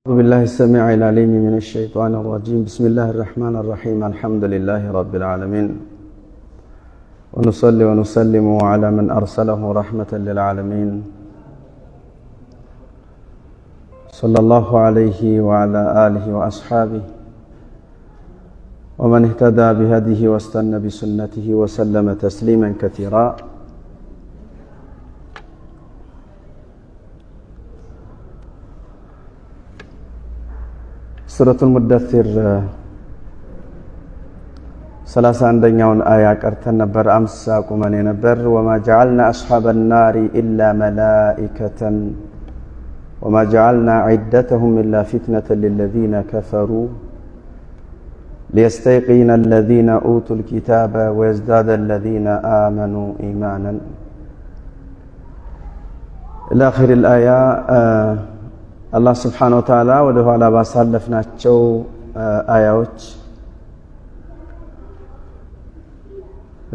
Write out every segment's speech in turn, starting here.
أعوذ بالله السميع العليم من الشيطان الرجيم. بسم الله الرحمن الرحيم. الحمد لله رب العالمين، ونصلي ونسلم على من أرسله رحمة للعالمين، صلى الله عليه وعلى آله وأصحابه ومن اهتدى بهديه واستنى بسنته وسلم تسليما كثيرا. سورة المدثر 31ኛውን አያ ቀርተን ነበር። አምሳ ቁመን ነበር። وما جعلنا أصحاب النار إلا ملائكة وما جعلنا عدتهم إلا فتنة للذين كفروا ليستيقن الذين أوتوا الكتاب ويزداد الذين آمنوا إيمانا إلى آخر الآية. አላህ Subhanahu Wa Ta'ala ወደ ኋላ ባሳለፍናቸው አያዎች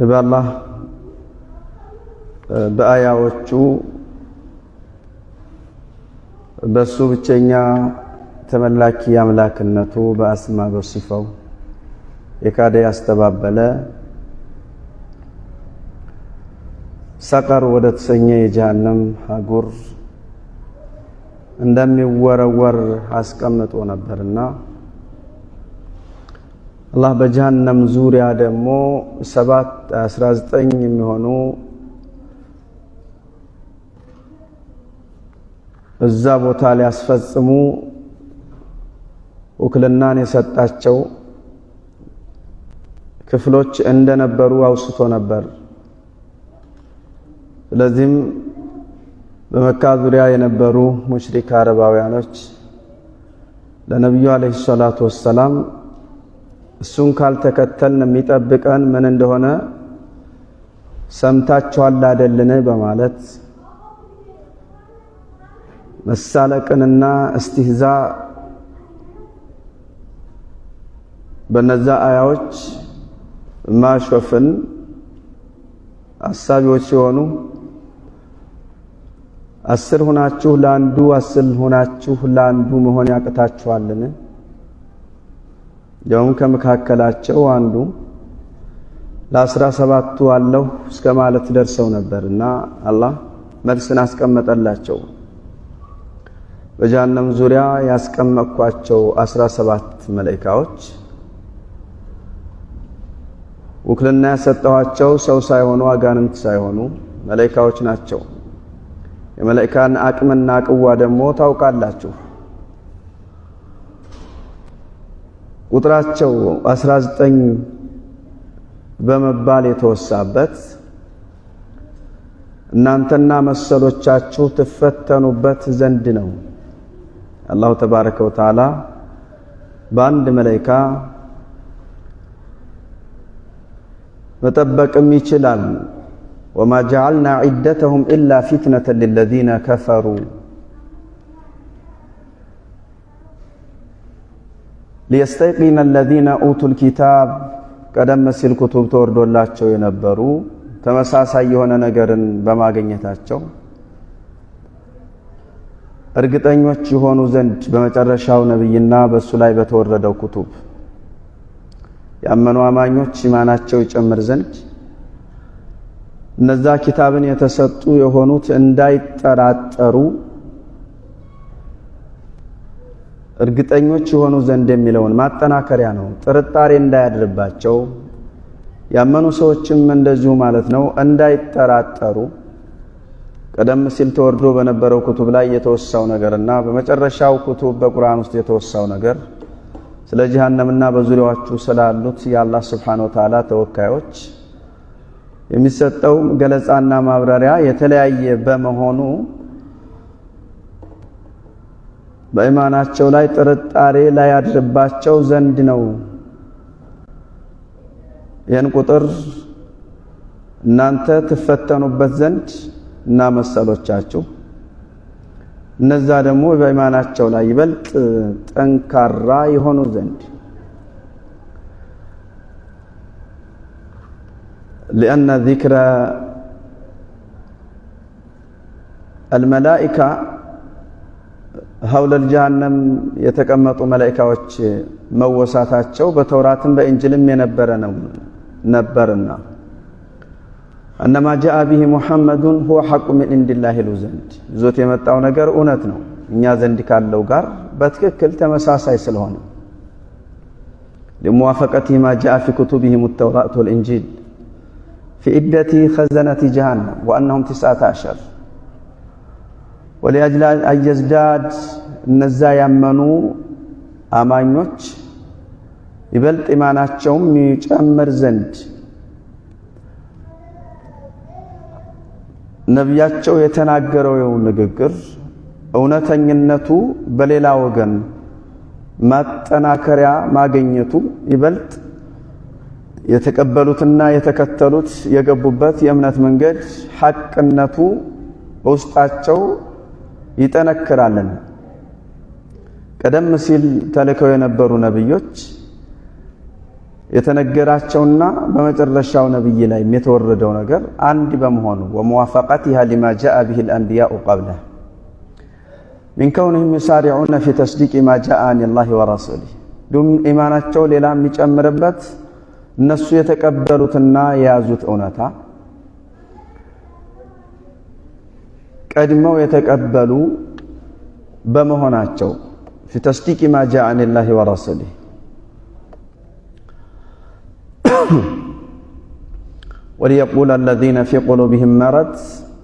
በአላህ በአያዎቹ በሱ ብቸኛ ተመላኪ አምላክነቱ በአስማ በሲፋው የካደ ያስተባበለ ሰቀር ወደ ተሰኘ የጀሃነም ሀጉር እንደሚወረወር አስቀምጦ ነበርና አላህ በጀሃነም ዙሪያ ደግሞ 19 የሚሆኑ እዛ ቦታ ላይ ያስፈጽሙ ውክልናን የሰጣቸው ክፍሎች እንደነበሩ አውስቶ ነበር። ስለዚህም በመካ ዙሪያ የነበሩ ሙሽሪክ አረባውያኖች ለነብዩ አለይሂ ሰላቱ ወሰላም እሱን ካልተከተልን የሚጠብቀን ምን እንደሆነ ሰምታችኋል አይደልን በማለት መሳለቅንና እስቲህዛ በነዛ አያዎች ማሾፍን አሳቢዎች ሲሆኑ 10 ሆናችሁ ለአንዱ 10 ሆናችሁ ለአንዱ መሆን ያቅታችኋልን? ያውም ከመካከላቸው አንዱ ለ17ቱ አለሁ እስከ ማለት ደርሰው ነበርና አላህ መልስን አስቀመጠላቸው። በጀሃነም ዙሪያ ያስቀመጥኳቸው 17 መላእክቶች ውክልና ያሰጠኋቸው ሰው ሳይሆኑ አጋንንት ሳይሆኑ መላእክቶች ናቸው። የመላእክታን አቅምና ቅዋ ደግሞ ታውቃላችሁ። ቁጥራቸው 19 በመባል የተወሳበት እናንተና መሰሎቻችሁ ትፈተኑበት ዘንድ ነው። አላሁ ተባረከ ወተዓላ በአንድ መላእክታ መጠበቅም ይችላል። وما جعلنا عدتهم إلا فتنة للذين كفروا ليستيقن الذين أوتوا الكتاب ቀደም ሲል ኩቱብ ተወርዶላቸው የነበሩ ተመሳሳይ የሆነ ነገርን በማግኘታቸው እርግጠኞች የሆኑ ዘንድ በመጨረሻው ነብይና በሱ ላይ በተወረደው ኩቱብ ያመኑ አማኞች ኢማናቸው ይጨምር ዘንድ እነዛ ኪታብን የተሰጡ የሆኑት እንዳይጠራጠሩ እርግጠኞች የሆኑ ዘንድ የሚለውን ማጠናከሪያ ነው። ጥርጣሬ እንዳያድርባቸው ያመኑ ሰዎችም እንደዚሁ ማለት ነው እንዳይጠራጠሩ ቀደም ሲል ተወርዶ በነበረው ኩቱብ ላይ የተወሳው ነገርና በመጨረሻው ኩቱብ በቁርአን ውስጥ የተወሳው ነገር ስለ ጀሃነምና በዙሪያዎቹ ስላሉት የአላህ Subhanahu Wa Ta'ala ተወካዮች የሚሰጠው ገለጻና ማብራሪያ የተለያየ በመሆኑ በኢማናቸው ላይ ጥርጣሬ ላይ ያድርባቸው ዘንድ ነው። ይህን ቁጥር እናንተ ትፈተኑበት ዘንድ እና መሰሎቻችሁ እነዛ ደግሞ በኢማናቸው ላይ ይበልጥ ጠንካራ የሆኑ ዘንድ لأن ذكر الملائكة ሐውለል ጀሃነም የተቀመጡ መላእክቶች መወሳታቸው በተውራትም በእንጅልም የነበረ ነበርና أنما جاء به محمد هو حق من عند الله الوزند ذات የመጣው ነገር እውነት ነው እኛ ዘንድ ካለው ጋር በትክክል ተመሳሳይ ስለሆነ لموافقته ما جاء في كتبهم التوراة والإنجيل في عدة خزنة جهنم وأنهم 19 ولأجل أن يزداد እነዛ ያመኑ አማኞች ይበልጥ ኢማናቸውም ይጨምር ዘንድ ነብያቸው የተናገረው ንግግር እውነተኝነቱ በሌላ ወገን ማጠናከሪያ ማግኘቱ ይበልጥ የተቀበሉትና የተከተሉት የገቡበት የእምነት መንገድ ሐቅነቱ በውስጣቸው ይጠነክራልና ቀደም ሲል ተልከው የነበሩ ነብዮች የተነገራቸውና በመጨረሻው ነብይ ላይ የተወረደው ነገር አንድ በመሆኑ وموافقتها لما جاء به الانبياء قبله من كونهم يسارعون في تصديق ما جاء عن الله ورسوله دوم ኢማናቸው ሌላ የሚጨምርበት እነሱ የተቀበሉትና የያዙት እውነታ ቀድመው የተቀበሉ በመሆናቸው في تصديق ما جاء عن الله ورسوله وليقول الذين في قلوبهم مرض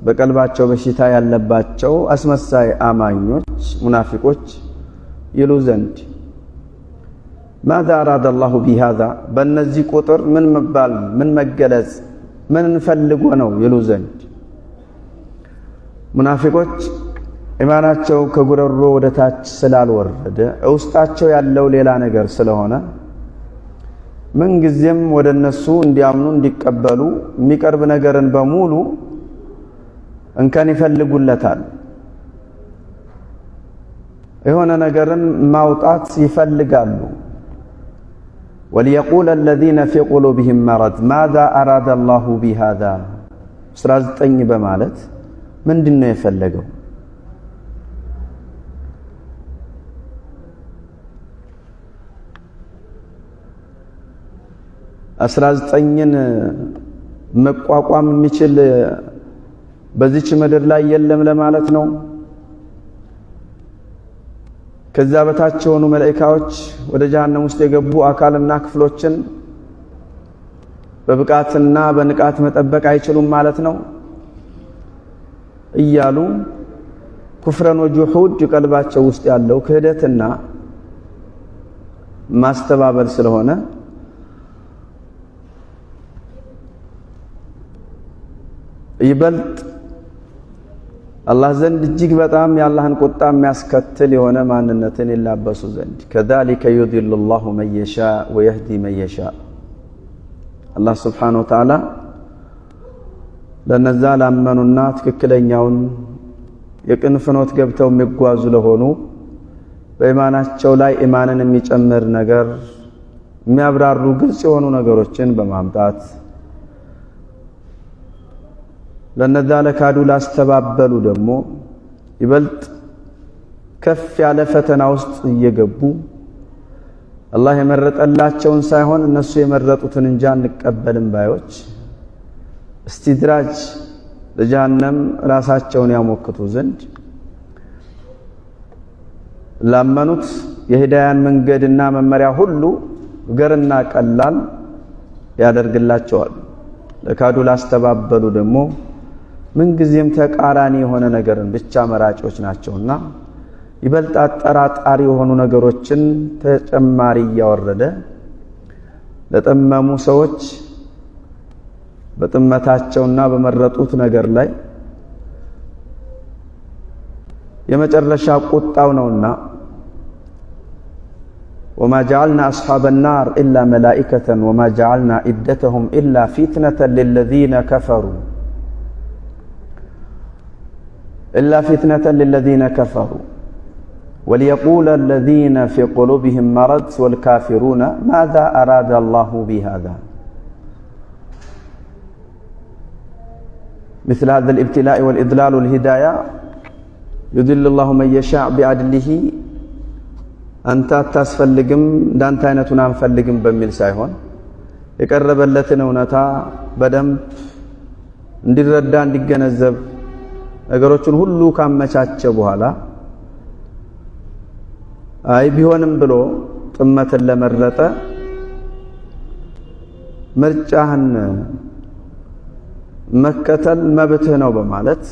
በቀልባቸው በሽታ ያለባቸው አስመሳይ አማኞች ሙናፊቆች ይሉ ዘንድ ماذا أراد الله بهذا በእነዚህ ቁጥር ምን መባል ምን መገለጽ ምን እንፈልጉ ነው ይሉ ዘንድ ሙናፊቆች ኢማናቸው ከጉረሮ ወደ ታች ስላልወረደ ውስጣቸው ያለው ሌላ ነገር ስለሆነ ምን ጊዜም ወደነሱ እንዲያምኑ እንዲቀበሉ የሚቀርብ ነገርን በሙሉ እንከን ይፈልጉለታል የሆነ ነገርን ማውጣት ይፈልጋሉ وليقول الذين في قلوبهم مرض ماذا أراد الله بهذا 19 በማለት ምንድነው የፈለገው 19ን መቋቋም የሚችል በዚች ምድር ላይ የለም ለማለት ነው ከዛ በታች ሆኑ መላእክቶች ወደ ጀሃነም ውስጥ የገቡ አካልና ክፍሎችን በብቃትና በንቃት መጠበቅ አይችሉም ማለት ነው እያሉ ኩፍረን ወጁሁድ ቀልባቸው ውስጥ ያለው ክህደትና ማስተባበል ስለሆነ ይበልጥ አላህ ዘንድ እጅግ በጣም ያላህን ቁጣ የሚያስከትል የሆነ ማንነትን ይላበሱ ዘንድ كذلك يضل الله من يشاء ويهدي من يشاء አላህ Subhanahu Wa Ta'ala ለነዛ ላመኑና ትክክለኛውን የቅን ፍኖት ገብተው የሚጓዙ ለሆኑ በኢማናቸው ላይ ኢማንን የሚጨምር ነገር የሚያብራሩ ግልጽ የሆኑ ነገሮችን በማምጣት ለነዛ ለካዱ ላስተባበሉ ደግሞ ይበልጥ ከፍ ያለ ፈተና ውስጥ እየገቡ አላህ የመረጠላቸውን ሳይሆን እነሱ የመረጡትን እንጂ አንቀበልም ባዮች استدراج ለጀሃነም ራሳቸውን ያሞክቱ ዘንድ ላመኑት የሂዳያን መንገድና መመሪያ ሁሉ ገርና ቀላል ያደርግላቸዋል ለካዱ ላስተባበሉ ደግሞ ምን ጊዜም ተቃራኒ የሆነ ነገርን ብቻ መራጮች ናቸውና ይበልጥ አጠራጣሪ የሆኑ ነገሮችን ተጨማሪ ያወረደ ለጠመሙ ሰዎች በጥመታቸውና በመረጡት ነገር ላይ የመጨረሻ ቁጣው ነውና وما جعلنا أصحاب النار إلا ملائكة وما جعلنا عدتهم إلا فتنة للذين كفروا وليقول الذين في قلوبهم مرض والكافرون ماذا أراد الله بهذا مثل هذا الابتلاء والإضلال والهداية يذل الله من يشاء بعدله አንተ አታስፈልግም እንዳንተ አይነቱን አንፈልግም በሚል ሳይሆን የቀረበለትን እውነታ በደንብ እንዲረዳ እንዲገነዘብ ነገሮችን ሁሉ ካመቻቸ በኋላ አይ ቢሆንም ብሎ ጥመትን ለመረጠ ምርጫህን መከተል መብትህ ነው በማለት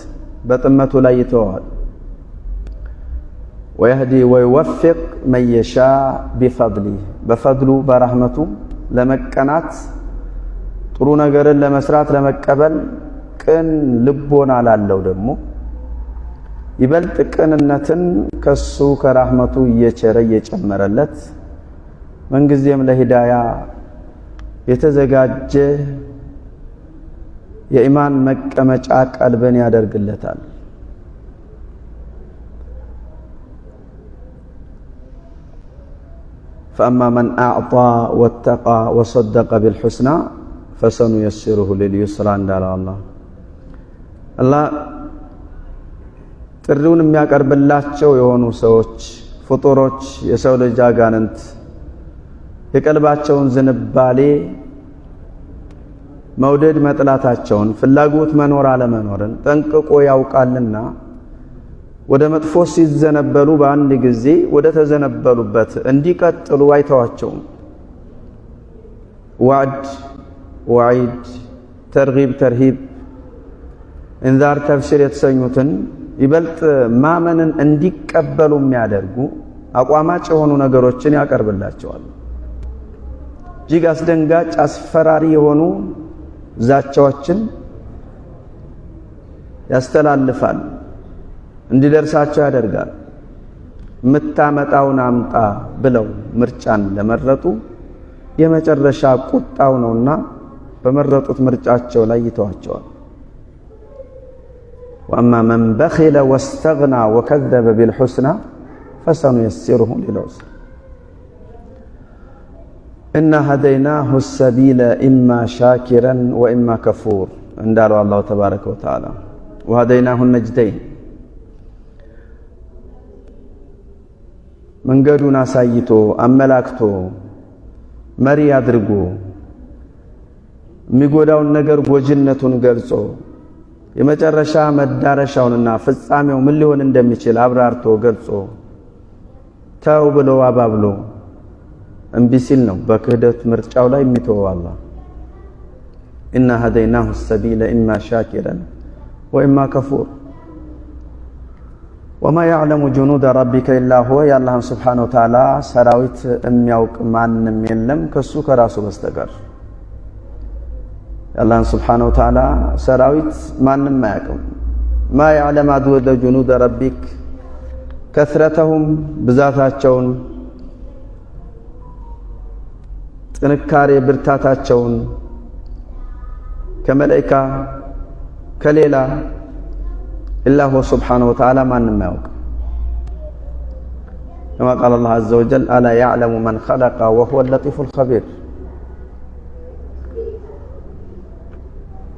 በጥመቱ ላይ ይተዋል። ويهدي ويوفق من يشاء بفضله بفضله برحمته ለመቀናት ጥሩ ነገርን ለመስራት ለመቀበል ቅን ልቦና ላለው ደግሞ ይበልጥ ቅንነትን ከሱ ከራህመቱ እየቸረ እየጨመረለት መንግዜም ለሂዳያ የተዘጋጀ የኢማን መቀመጫ ቀልብን ያደርግለታል። فأما من أعطى واتقى وصدق بالحسنى فسنيسره لليسرى እንዳለ አላህ ጥሪውን የሚያቀርብላቸው የሆኑ ሰዎች ፍጡሮች የሰው ልጅ አጋንንት የቀልባቸውን ዝንባሌ መውደድ መጥላታቸውን ፍላጎት መኖር አለመኖርን ጠንቅቆ ያውቃልና ወደ መጥፎ ሲዘነበሉ በአንድ ጊዜ ወደ ተዘነበሉበት እንዲቀጥሉ አይተዋቸውም። ዋዕድ ወዒድ ተርጊብ ተርሂብ እንዛር ተፍሲር የተሰኙትን ይበልጥ ማመንን እንዲቀበሉ የሚያደርጉ አቋማጭ የሆኑ ነገሮችን ያቀርብላቸዋል። እጅግ አስደንጋጭ አስፈራሪ የሆኑ ዛቻዎችን ያስተላልፋል፣ እንዲደርሳቸው ያደርጋል። ምታመጣውን አምጣ ብለው ምርጫን ለመረጡ የመጨረሻ ቁጣው ነውና በመረጡት ምርጫቸው ላይ ይተዋቸዋል። وأما من بخل واستغنى وكذب بالحسنى فسنيسره للعسرى إنا هديناه السبيل إما شاكرا وإما كفور እንዳለ الله تبارك وتعالى وهديناه النجدين መንገዱን አሳይቶ አመላክቶ መሪ አድርጎ የሚጎዳውን ነገር ጎጅነቱን ገልጾ የመጨረሻ መዳረሻውንና ፍጻሜው ምን ሊሆን እንደሚችል አብራርቶ ገልጾ ተው ብሎ አባብሎ እምቢ ሲል ነው በክህደት ምርጫው ላይ የሚተወው አላህ። إنا هديناه السبيل إما شاكرا وإما كفور وما يعلم جنود ربك إلا هو يا الله سبحانه وتعالى سراويت የሚያውቅ ማንም የለም ከሱ ከራሱ በስተቀር። الله سبحانه وتعالى سراويت ማንም አያውቅም። ما يعلم عدد جنود ربك كثرتهم ብዛታቸውን ጥንካሬ ብርታታቸውን ከመላእክት ከሌላ إلا هو سبحانه وتعالى ማንም አያውቅም። كما قال الله عز وجل ألا يعلم من خلق وهو اللطيف الخبير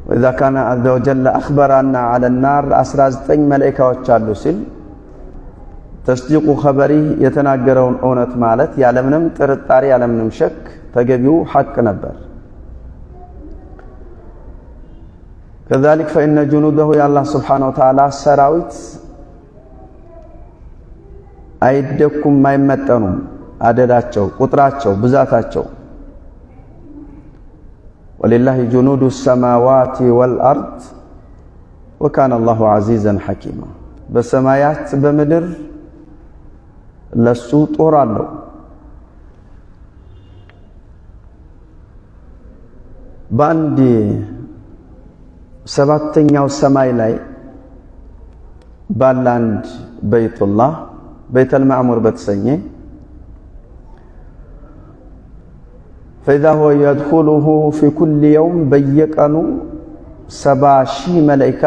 وإذا كان عز وجل أخبر أن على النار 19 መላእክቶች አሉ ሲል ተስዲቁ ኸበሪ የተናገረውን እውነት ማለት ያለምንም ጥርጣሬ ያለምንም ሸክ ተገቢው ሐቅ ነበር። كذلك فإن جنوده يا الله سبحانه وتعالى سراويت አይደኩም ማይመጠኑም አደዳቸው ቁጥራቸው ብዛታቸው ولله جنود السماوات والأرض وكان الله عزيزا حكيما በሰማያት በምድር ለሱ ጦር አለው። ባንዲ ሰባተኛው ሰማይ ላይ ባላንድ በይቱላህ በይተል ማዕሙር በተሰኘ فإذا هو يدخله في كل يوم በየቀኑ 70,000 መላእክት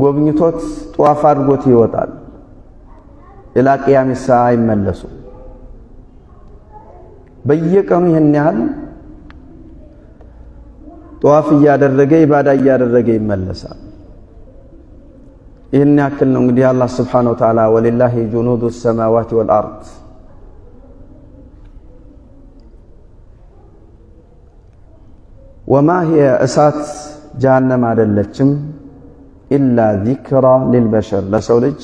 ጎብኝቶት ጧፍ አድርጎት ይወጣል። ኢላ ቂያም ሰዓ ይመለሱ። በየቀኑ ይሄን ያህል ጧፍ እያደረገ ኢባዳ እያደረገ ይመለሳል። ይህን ያክል ነው እንግዲህ አላህ Subhanahu Wa Ta'ala ወሊላሂ ጁኑዱ السماوات والأرض وما هي እሳት ጀሃነም አይደለችም إلا ذكرى للبشر ለሰው ልጅ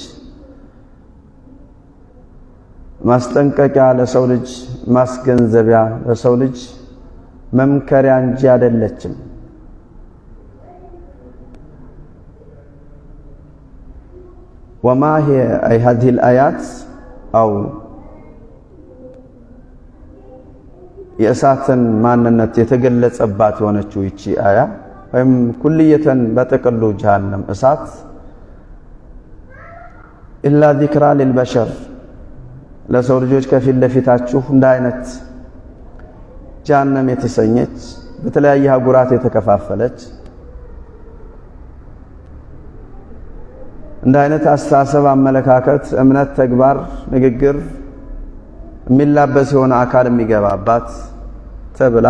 ማስጠንቀቂያ ለሰው ልጅ ማስገንዘቢያ ለሰው ልጅ መምከሪያ እንጂ አይደለችም وما هي أي هذه الآيات أو የእሳትን ማንነት የተገለጸባት የሆነችው ይቺ አያ ወይም ኩልየተን በተቀሉ ጀሃነም እሳት إلا ذكرى للبشر ለሰው ልጆች ከፊት ለፊታችሁ እንደ አይነት ጀሃነም የተሰኘች በተለያየ አህጉራት የተከፋፈለች እንደ አይነት አስተሳሰብ አመለካከት እምነት ተግባር ንግግር የሚላበስ የሆነ አካል የሚገባባት ተብላ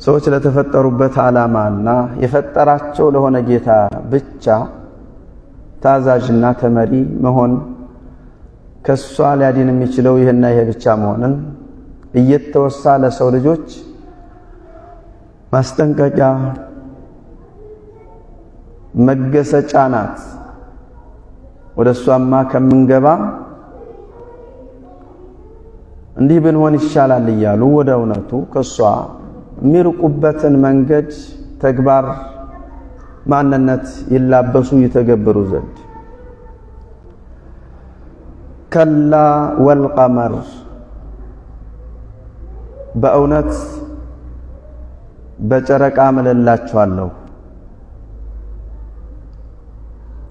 ሰዎች ለተፈጠሩበት ዓላማና የፈጠራቸው ለሆነ ጌታ ብቻ ታዛዥና ተመሪ መሆን ከሷ ሊያድን የሚችለው ይሄና ይሄ ብቻ መሆንን እየተወሳ ለሰው ልጆች ማስጠንቀቂያ መገሰጫ ናት ወደሷማ ከምንገባ እንዲህ ብንሆን ይሻላል እያሉ ወደ እውነቱ ከሷ የሚርቁበትን መንገድ ተግባር ማንነት ይላበሱ ይተገብሩ ዘንድ ከላ ወልቀመር በእውነት በጨረቃ ምልላችኋለሁ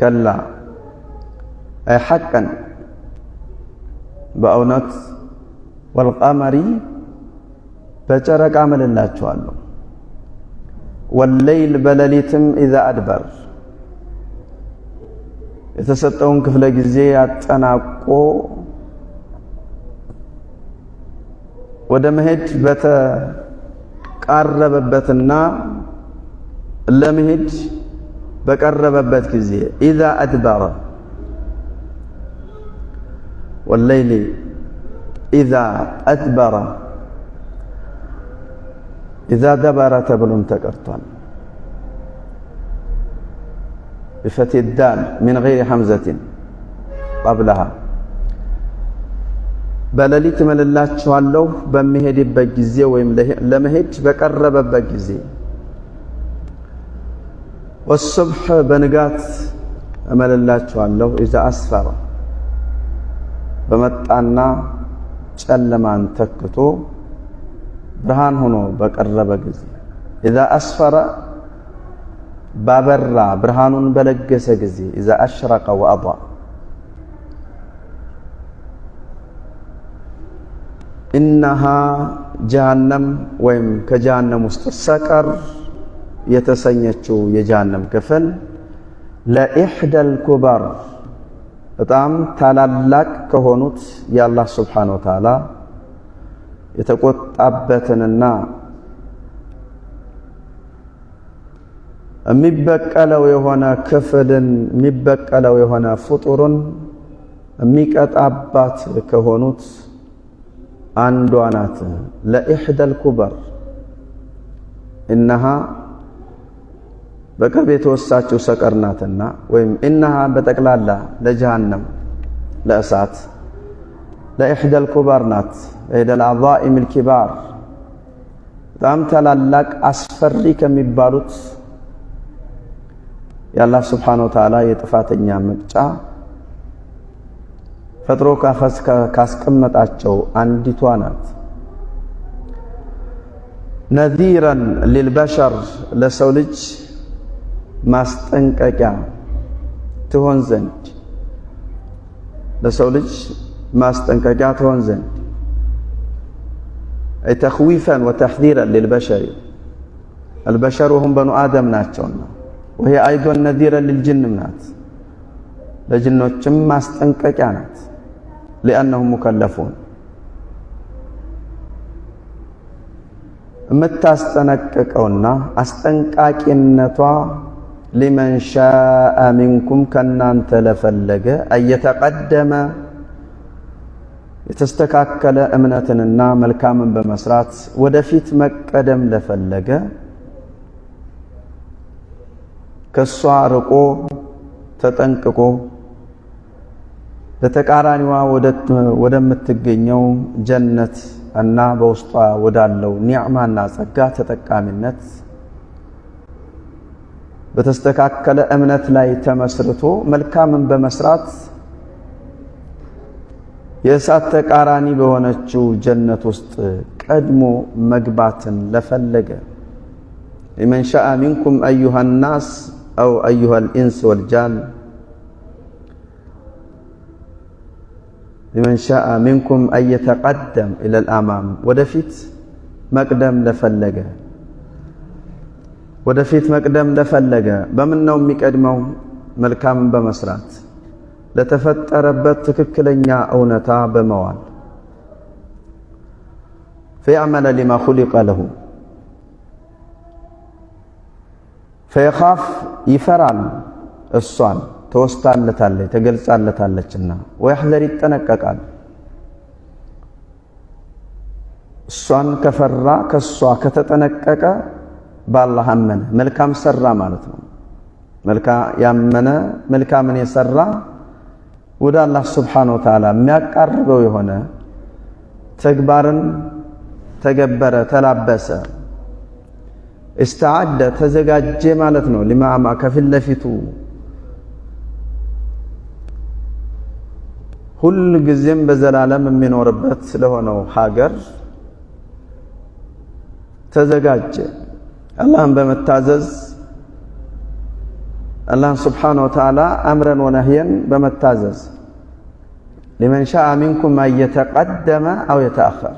ከላ አይ ሐቀን በእውነት والقمر በጨረቃ ምልላችኋለሁ والليل በሌሊትም اذا ادبر የተሰጠውን ክፍለ ጊዜ አጠናቆ ወደ መሄድ በተቃረበበትና ለመሄድ በቀረበበት ጊዜ اذا ادبر والليل إذا أدبر إذا دبر تبلم تقرطان بفتح الدال من غير حمزة قبلها بلليت مللات شوالله بمهد بجزي ويم لمهد بقرب بجزي والصبح بنقات مللات شوالله إذا أسفر بمتعنا ጨለማን ተክቶ ብርሃን ሆኖ በቀረበ ጊዜ اذا اسفر ባበራ ብርሃኑን በለገሰ ጊዜ اذا اشرق واضاء انها جهنم ወይም ከጀሃነም ውስጥ ሰቀር የተሰኘችው የጀሃነም ክፍል ለኢህዳ الكبر በጣም ታላላቅ ከሆኑት የአላህ Subhanahu Wa Ta'ala የተቆጣበትንና የሚበቀለው የሆነ ክፍልን የሚበቀለው የሆነ ፍጡርን የሚቀጣባት ከሆኑት አንዷ ናት ለኢህዳ الكبر انها በቅርብ የተወሳችው ሰቀርናትና ወይም انها በጠቅላላ ለጀሃነም ለእሳት ለኢህዳ الكبر ናት ኢህዳ العظائم الكبار በጣም ታላላቅ አስፈሪ ከሚባሉት የአላህ Subhanahu Wa Ta'ala የጥፋተኛ መቅጫ ፈጥሮ ካስቀመጣቸው አንዲቷ ናት نذيرا للبشر ለሰው ልጅ ማስጠንቀቂያ ትሆን ዘንድ ለሰው ልጅ ማስጠንቀቂያ ትሆን ዘንድ أي تخويفا وتحذيرا للبشر البشر هم بنو آدم ናቸውና وهي أيضا نذيرا للجن ናት ለጅኖችም ማስጠንቀቂያ ናት لأنهم مكلفون የምታስጠነቅቀውና አስጠንቃቂነቷ ሊመን ሻአ ሚንኩም ከናንተ ለፈለገ አየተቀደመ የተስተካከለ እምነትንና መልካምን በመስራት ወደፊት መቀደም ለፈለገ ከሷ ርቆ ተጠንቅቆ ለተቃራኒዋ ወደምትገኘው ጀነት እና በውስጧ ወዳለው ኒዕማና ጸጋ ተጠቃሚነት በተስተካከለ እምነት ላይ ተመስርቶ መልካምን በመስራት የእሳት ተቃራኒ በሆነችው ጀነት ውስጥ ቀድሞ መግባትን ለፈለገ لمن شاء منكم أيها الناس أو أيها الإنس والجان لمن شاء منكم أن يتقدم إلى الأمام ودفيت مقدم لفلقه ودفيت مقدم لفلقه بمن نوم مقدمه ملكام بمسرات لتفتربت تككلنيا أونتا بموال فيعمل لما خلق له فيخاف يفرال الصان توستان لتالي تقلصان لتالينا ويحذر يتنققال الصان كفرا كالصوا كتتنقق بالله امنه ملكام سرا معناتنو ملكا يامنه ملكا من يسرا ወደ አላህ Subhanahu Wa Ta'ala የሚያቀርበው የሆነ ተግባርን ተገበረ ተላበሰ استعد ተዘጋጀ ማለት ነው لما ከፊት ለፊቱ ሁሉ ጊዜም በዘላለም የሚኖርበት ስለሆነው ሀገር ተዘጋጀ አላህን በመታዘዝ الله سبحانه وتعالى أمرا ونهيا بمتازز لمن شاء منكم أن يتقدم أو يتأخر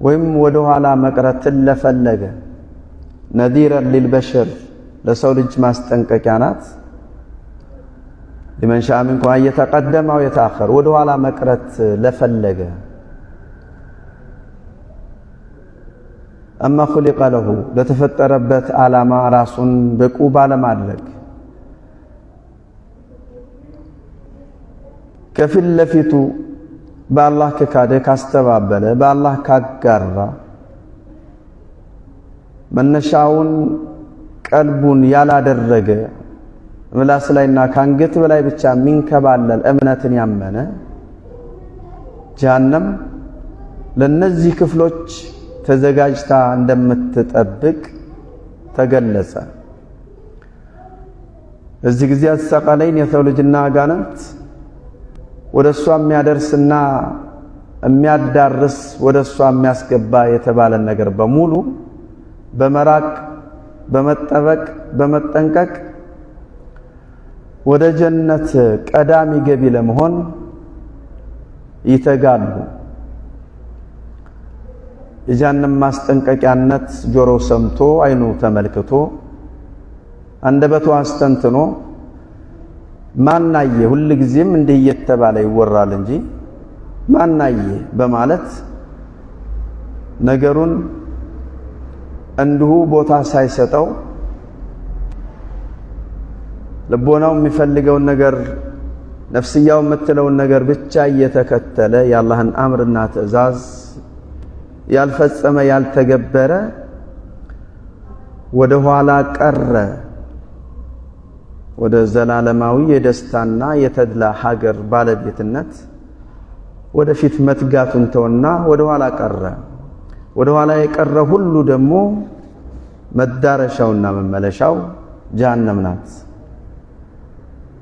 ويم ودوها على مقرة لفلق نذيرا للبشر لسولج ما استنككانات لمن شاء منكم أن يتقدم أو يتأخر ودوها على مقرة لفلق أما خلق له لتفتربت على ما راس بقوبة لمادلك كفل لفتو بالله ككاده كاستبابل بالله كاقرر منشاون قلبون يالا درجة ملاس لاينا كانجت بلاي بچا منكبالل امنتن يامنه جهنم لنزي كفلوች ተዘጋጅታ እንደምትጠብቅ ተገለጸ እዚህ ጊዜ አሰቃለኝ የሰው ልጅና አጋንንት ወደሷ የሚያደርስና የሚያዳርስ ወደሷ የሚያስገባ የተባለ ነገር በሙሉ በመራቅ በመጠበቅ በመጠንቀቅ ወደ ጀነት ቀዳሚ ገቢ ለመሆን ይተጋሉ የጀሃነም ማስጠንቀቂያነት ጆሮ ሰምቶ አይኑ ተመልክቶ አንደበቱ አስተንትኖ ማናየ ሁሉ ጊዜም እንደ እየተባለ ይወራል እንጂ ማናየ በማለት ነገሩን እንዲሁ ቦታ ሳይሰጠው ልቦናው የሚፈልገውን ነገር ነፍስያው የምትለውን ነገር ብቻ እየተከተለ የአላህን አምርና ትእዛዝ ያልፈጸመ ያልተገበረ ወደ ኋላ ቀረ ወደ ዘላለማዊ የደስታና የተድላ ሀገር ባለቤትነት ወደፊት መትጋቱን ተወና ወደ ኋላ ቀረ ወደ ኋላ የቀረ ሁሉ ደግሞ መዳረሻውና መመለሻው ጀሃነም ናት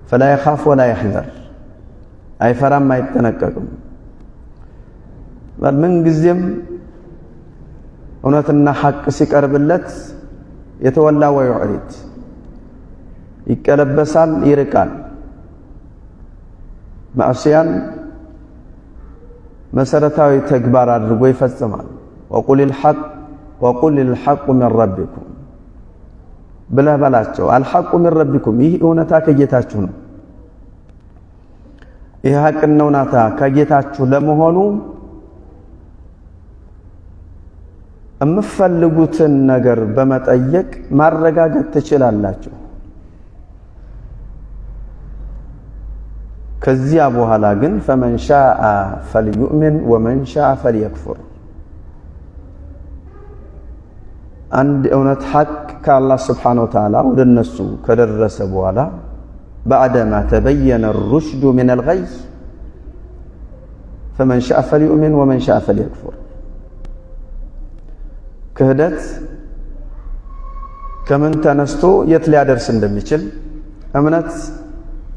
فلا يخاف ولا يحذر አይፈራም አይጠነቀቅም በምን ጊዜም እውነትና ሐቅ ሲቀርብለት የተወላ ወይዕሪድ ይቀለበሳል ይርቃል ማዕሲያን መሰረታዊ ተግባር አድርጎ ይፈጽማል وقل الحق من ربكم ብለህ በላቸው الحق من ربكم ይህ እውነታ ከጌታችሁ ነው ይህ ሐቅ ነውናታ ከጌታችሁ ለመሆኑ የምትፈልጉትን ነገር በመጠየቅ ማረጋገጥ ትችላላችሁ። ከዚያ በኋላ ግን فمن شاء فليؤمن ومن شاء فليكفر አንድ እውነት ሐቅ ከአላህ Subhanahu Wa Ta'ala ወደ እነሱ ከደረሰ በኋላ بعدما تبين الرشد من الغي فمن شاء فليؤمن ومن شاء فليكفر ክህደት ከምን ተነስቶ የት ሊያደርስ እንደሚችል እምነት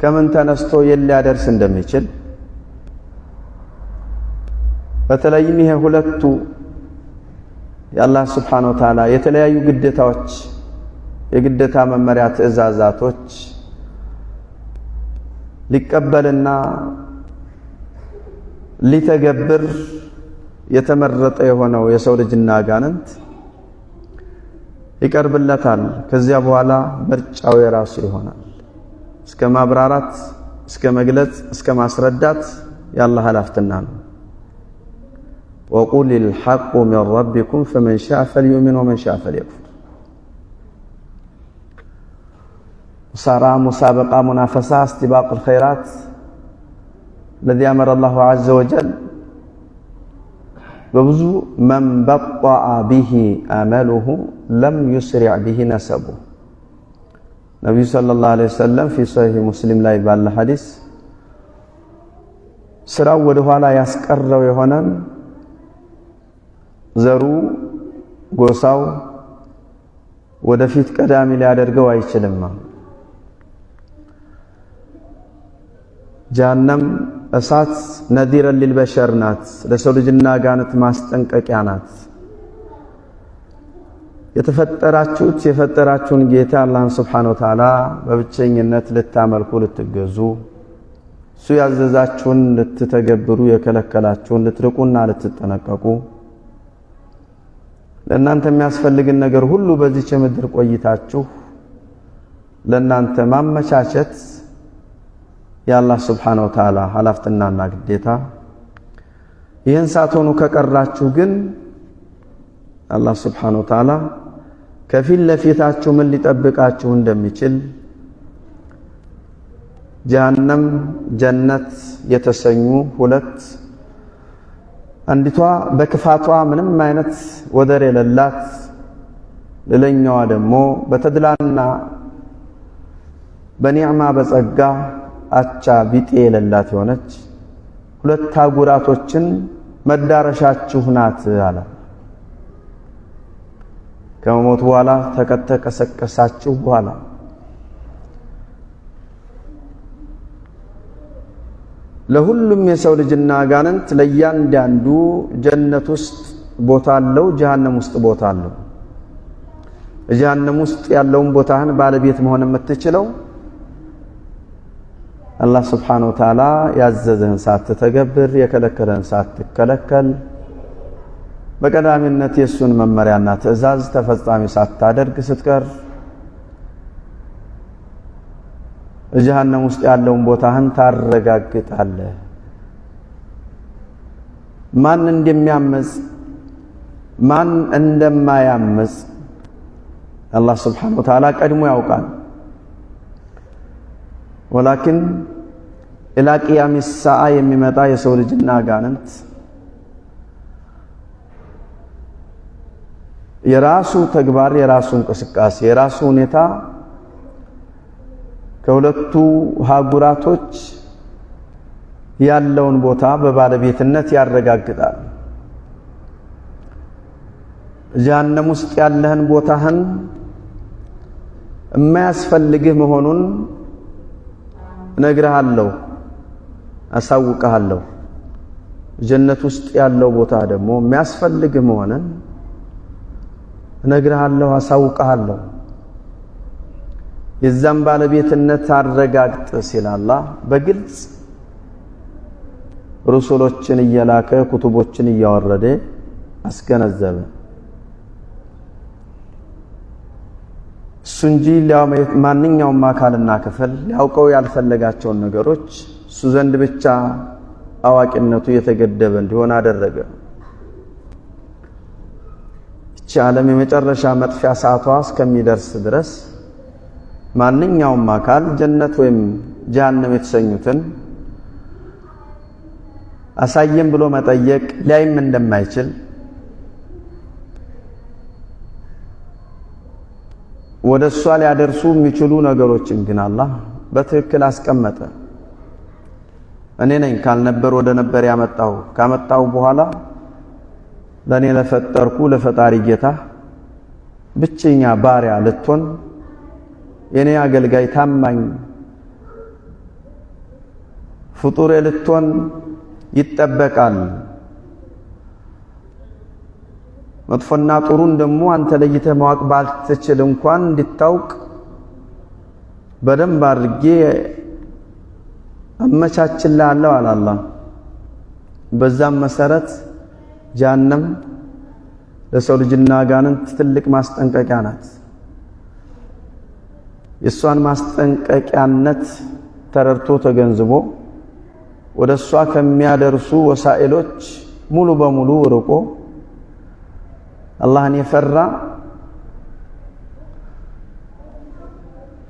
ከምን ተነስቶ የት ሊያደርስ እንደሚችል በተለይም ይሄ ሁለቱ የአላህ Subhanahu Wa Ta'ala የተለያዩ ግዴታዎች የግዴታ መመሪያ ትእዛዛቶች ሊቀበልና ሊተገብር የተመረጠ የሆነው የሰው ልጅና አጋንንት ይቀርብለታል። ከዚያ በኋላ ምርጫው የራሱ ይሆናል። እስከ ማብራራት፣ እስከ መግለጽ፣ እስከ ማስረዳት የአላህ ኃላፊነት ነው። وقل الحق من ربكم فمن شاء فليؤمن ومن شاء فليكفر صارا مسابقة منافسة استباق الخيرات الذي أمر الله عز وجل በብዙ من بطأ به آمله لم يسرع به نسبه ነብዩ ሰለላሁ ዐለይሂ ወሰለም في صحيح مسلم ላይ ባለ ሐዲስ ስራው ወደ ኋላ ያስቀረው የሆነን ዘሩ ጎሳው ወደፊት ቀዳሚ ሊያደርገው አይችልም። ጀሃነም እሳት ነዲረ للبشر ናት፣ ለሰው ልጅና አጋንንት ማስጠንቀቂያ ናት። የተፈጠራችሁት የፈጠራችሁን ጌታ አላህን Subhanahu Wa Ta'ala በብቸኝነት ልታመልኩ ልትገዙ እሱ ያዘዛችሁን ልትተገብሩ የከለከላችሁን ልትርቁና ልትጠነቀቁ ለእናንተ የሚያስፈልግን ነገር ሁሉ በዚህ ምድር ቆይታችሁ ለእናንተ ማመቻቸት የአላህ Subhanahu Wa Ta'ala ኃላፊነትና ግዴታ። ይህን ሳትሆኑ ከቀራችሁ ግን አላህ Subhanahu Wa Ta'ala ከፊት ለፊታችሁ ምን ሊጠብቃችሁ እንደሚችል ጀሃነም ጀነት የተሰኙ ሁለት አንዲቷ በክፋቷ ምንም አይነት ወደር የሌላት ሌላኛዋ ደግሞ በተድላና በኒዕማ በጸጋ አቻ ቢጤ የሌላት የሆነች ሁለት አጉራቶችን መዳረሻችሁ ናት አለ። ከሞት በኋላ ተቀሰቀሳችሁ በኋላ ለሁሉም የሰው ልጅና አጋንንት ለያንዳንዱ ጀነት ውስጥ ቦታ አለው፣ ጀሃነም ውስጥ ቦታ አለው። ጀሃነም ውስጥ ያለውን ቦታህን ባለቤት መሆን የምትችለው አላህ Subhanahu Wa Ta'ala ያዘዘህን ሳትተገብር የከለከለህን ሳትከለከል በቀዳሚነት የሱን መመሪያና ትእዛዝ ተፈጻሚ ሳታደርግ ስትቀር ጀሃነም ውስጥ ያለውን ቦታህን ታረጋግጣለህ። ማን እንደሚያመጽ ማን እንደማያመጽ አላህ Subhanahu Wa Ta'ala ቀድሞ ያውቃል። ወላኪን ኢላ ቂያም الساعة የሚመጣ የሰው ልጅና አጋንንት የራሱ ተግባር የራሱ እንቅስቃሴ የራሱ ሁኔታ ከሁለቱ ሀጉራቶች ያለውን ቦታ በባለቤትነት ያረጋግጣል። ጀሃነም ውስጥ ያለህን ቦታህን የማያስፈልግህ መሆኑን እነግርሃለሁ፣ አሳውቅሃለሁ። ጀነት ውስጥ ያለው ቦታ ደግሞ የሚያስፈልግህ መሆኑን እነግርሃለሁ፣ አሳውቅሃለሁ። የዛም ባለቤትነት አረጋግጥ ሲል አላህ በግልጽ ሩሱሎችን እየላከ ኩቱቦችን እያወረደ አስገነዘበ። እሱ እንጂ ማንኛውም አካልና ክፍል ሊያውቀው ያልፈለጋቸውን ነገሮች እሱ ዘንድ ብቻ አዋቂነቱ የተገደበ እንዲሆን አደረገ። ዓለም የመጨረሻ መጥፊያ ሰዓቷ እስከሚደርስ ድረስ ማንኛውም አካል ጀነት ወይም ጀሃነም የተሰኙትን አሳየም ብሎ መጠየቅ ላይም እንደማይችል ወደሷ ሊያደርሱ የሚችሉ ነገሮችን ግን አላህ በትክክል አስቀመጠ። እኔ ነኝ ካልነበር ወደ ነበር ያመጣው ካመጣው በኋላ ለኔ ለፈጠርኩ ለፈጣሪ ጌታ ብቸኛ ባሪያ ልትሆን የኔ አገልጋይ ታማኝ ፍጡር ልትሆን ይጠበቃል። መጥፎና ጥሩን ደግሞ አንተ ለይተህ ማወቅ ባልትችል እንኳን እንድታውቅ በደንብ አድርጌ አመቻችልሃለሁ አለ አላህ። በዛም መሰረት ጀሃነም ለሰው ልጅና አጋንንት ትልቅ ማስጠንቀቂያ ናት። የሷን ማስጠንቀቂያነት ተረድቶ ተገንዝቦ ወደሷ ከሚያደርሱ ወሳኢሎች ሙሉ በሙሉ ርቆ አላህን የፈራ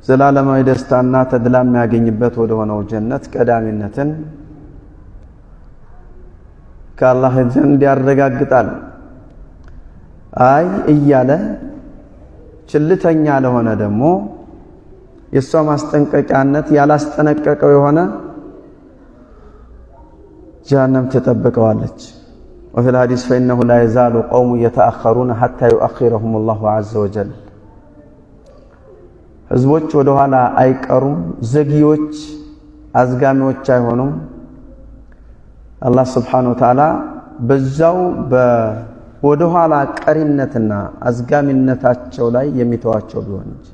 ዘላለማዊ ደስታና ተድላ የሚያገኝበት ወደ ሆነው ጀነት ቀዳሚነትን ከአላህ ዘንድ ያረጋግጣል። አይ እያለ ችልተኛ ለሆነ ደግሞ የሷ ማስጠንቀቂያነት ያላስጠነቀቀው የሆነ ጀሃነም ተጠብቀዋለች። وفي الحديث فإنه لا يزال قوم يتأخرون حتى يؤخرهم الله عز وجل ህዝቦች ወደ ኋላ አይቀሩም፣ ዘግዮች አዝጋሚዎች አይሆኑም። አላህ Subhanahu Wa Ta'ala በዛው ወደ ኋላ ቀሪነትና አዝጋሚነታቸው ላይ የሚተዋቸው ቢሆን እንጂ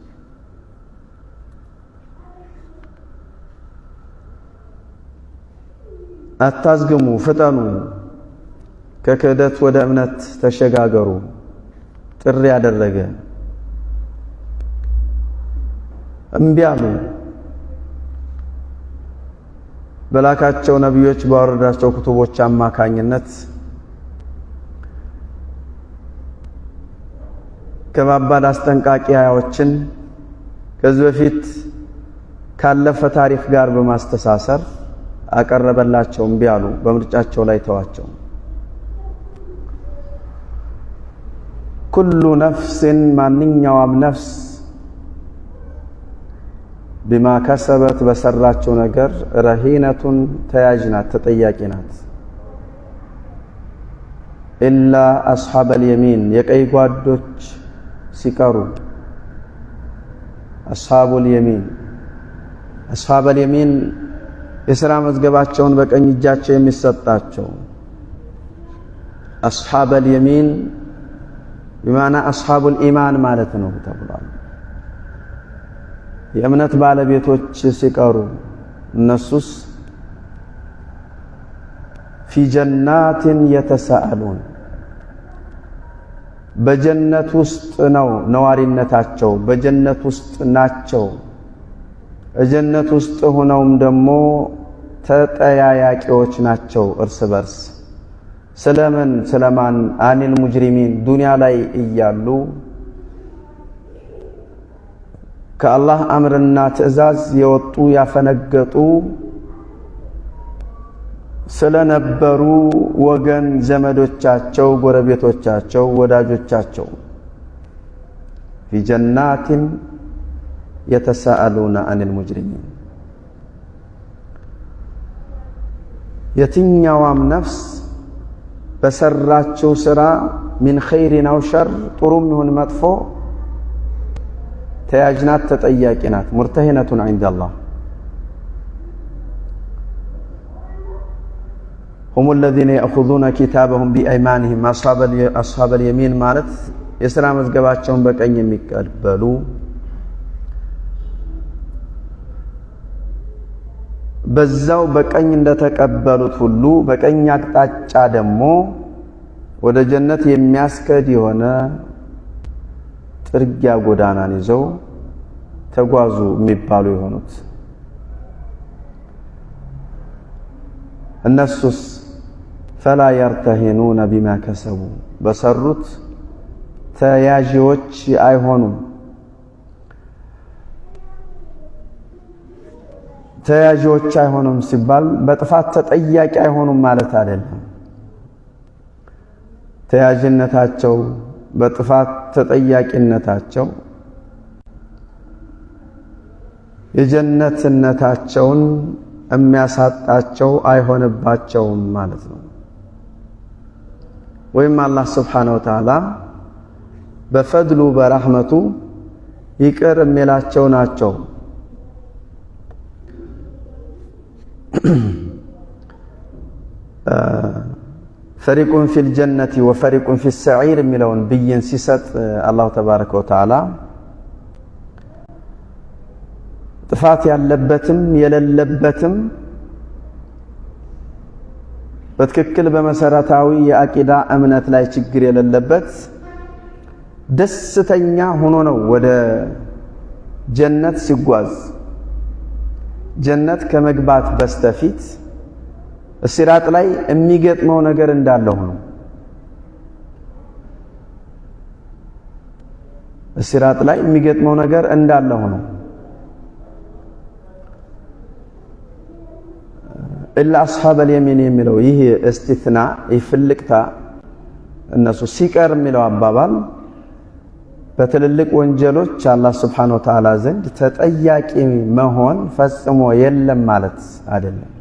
አታዝግሙ፣ ፍጠኑ፣ ከክህደት ወደ እምነት ተሸጋገሩ ጥሪ ያደረገ እምቢ አሉ። በላካቸው ነብዮች ባወረዳቸው ኩቱቦች አማካኝነት ከባባድ አስጠንቃቂ አያዎችን ከዚህ በፊት ካለፈ ታሪክ ጋር በማስተሳሰር አቀረበላቸው። እምቢ አሉ፣ በምርጫቸው ላይ ተዋቸው። ኩሉ ነፍስን ማንኛውም ነፍስ ቢማ ከሰበት በሰራቸው ነገር ረሂነቱን ተያጅናት ተጠያቂ ናት። ኢላ አስሐበል የሚን የቀይ ጓዶች ሲቀሩ አስሐቡል የሚን አስሐበል የሚን የሥራ መዝገባቸውን በቀኝ እጃቸው የሚሰጣቸው አስሐበል የሚን بمعنى أصحاب الإيمان ማለት ነው ተብሏል። የእምነት ባለቤቶች ሲቀሩ እነሱስ في جنات يتساءلون በጀነት ውስጥ ነው ነዋሪነታቸው፣ በጀነት ውስጥ ናቸው። በጀነት ውስጥ ሆነውም ደግሞ ተጠያያቂዎች ናቸው እርስ በርስ ስለምን ስለማን አኒል ሙጅሪሚን ዱንያ ላይ እያሉ ከአላህ አምርና ትዕዛዝ የወጡ ያፈነገጡ ስለነበሩ ወገን ዘመዶቻቸው፣ ጎረቤቶቻቸው፣ ወዳጆቻቸው في جنات يتساءلون عن المجرمين የትኛዋም ነፍስ በሰራቸው ስራ من خير او شر ጥሩም ይሁን መጥፎ ተያጅናት ተጠያቂናት مرتهنة عند الله هم الذين يأخذون كتابهم بأيمانهم أصحاب اليمين ማለት የሥራ መዝገባቸውን በቀኝ የሚቀበሉ በዛው በቀኝ እንደተቀበሉት ሁሉ በቀኝ አቅጣጫ ደግሞ ወደ ጀነት የሚያስከድ የሆነ ጥርጊያ ጎዳናን ይዘው ተጓዙ የሚባሉ የሆኑት እነሱስ فلا يرتهنون بما كسبوا በሰሩት ተያዥዎች አይሆኑም። ተያዥዎች አይሆኑም ሲባል በጥፋት ተጠያቂ አይሆኑም ማለት አይደለም። ተያዥነታቸው በጥፋት ተጠያቂነታቸው የጀነትነታቸውን የሚያሳጣቸው አይሆንባቸውም ማለት ነው። ወይም አላህ Subhanahu Wa Ta'ala በፈድሉ በረህመቱ ይቅር የሚላቸው ናቸው። ፈሪቁን ፊል ጀነቲ ወፈሪቁን ፊስ ሰዒር የሚለውን ብይን ሲሰጥ አላሁ ተባረከ ወተዓላ ጥፋት ያለበትም የሌለበትም በትክክል በመሰረታዊ የአቂዳ እምነት ላይ ችግር የሌለበት ደስተኛ ሆኖ ነው ወደ ጀነት ሲጓዝ። ጀነት ከመግባት በስተፊት ሲራጥ ላይ የሚገጥመው ነገር እንዳለው ነው። ሲራጥ ላይ የሚገጥመው ነገር እንዳለው ነው። ኢላ አስሐበል የሚን የሚለው ይህ እስቲትና ይፍልቅታ እነሱ ሲቀር የሚለው አባባል በትልልቅ ወንጀሎች አላህ Subhanahu Wa Ta'ala ዘንድ ተጠያቂ መሆን ፈጽሞ የለም ማለት አይደለም።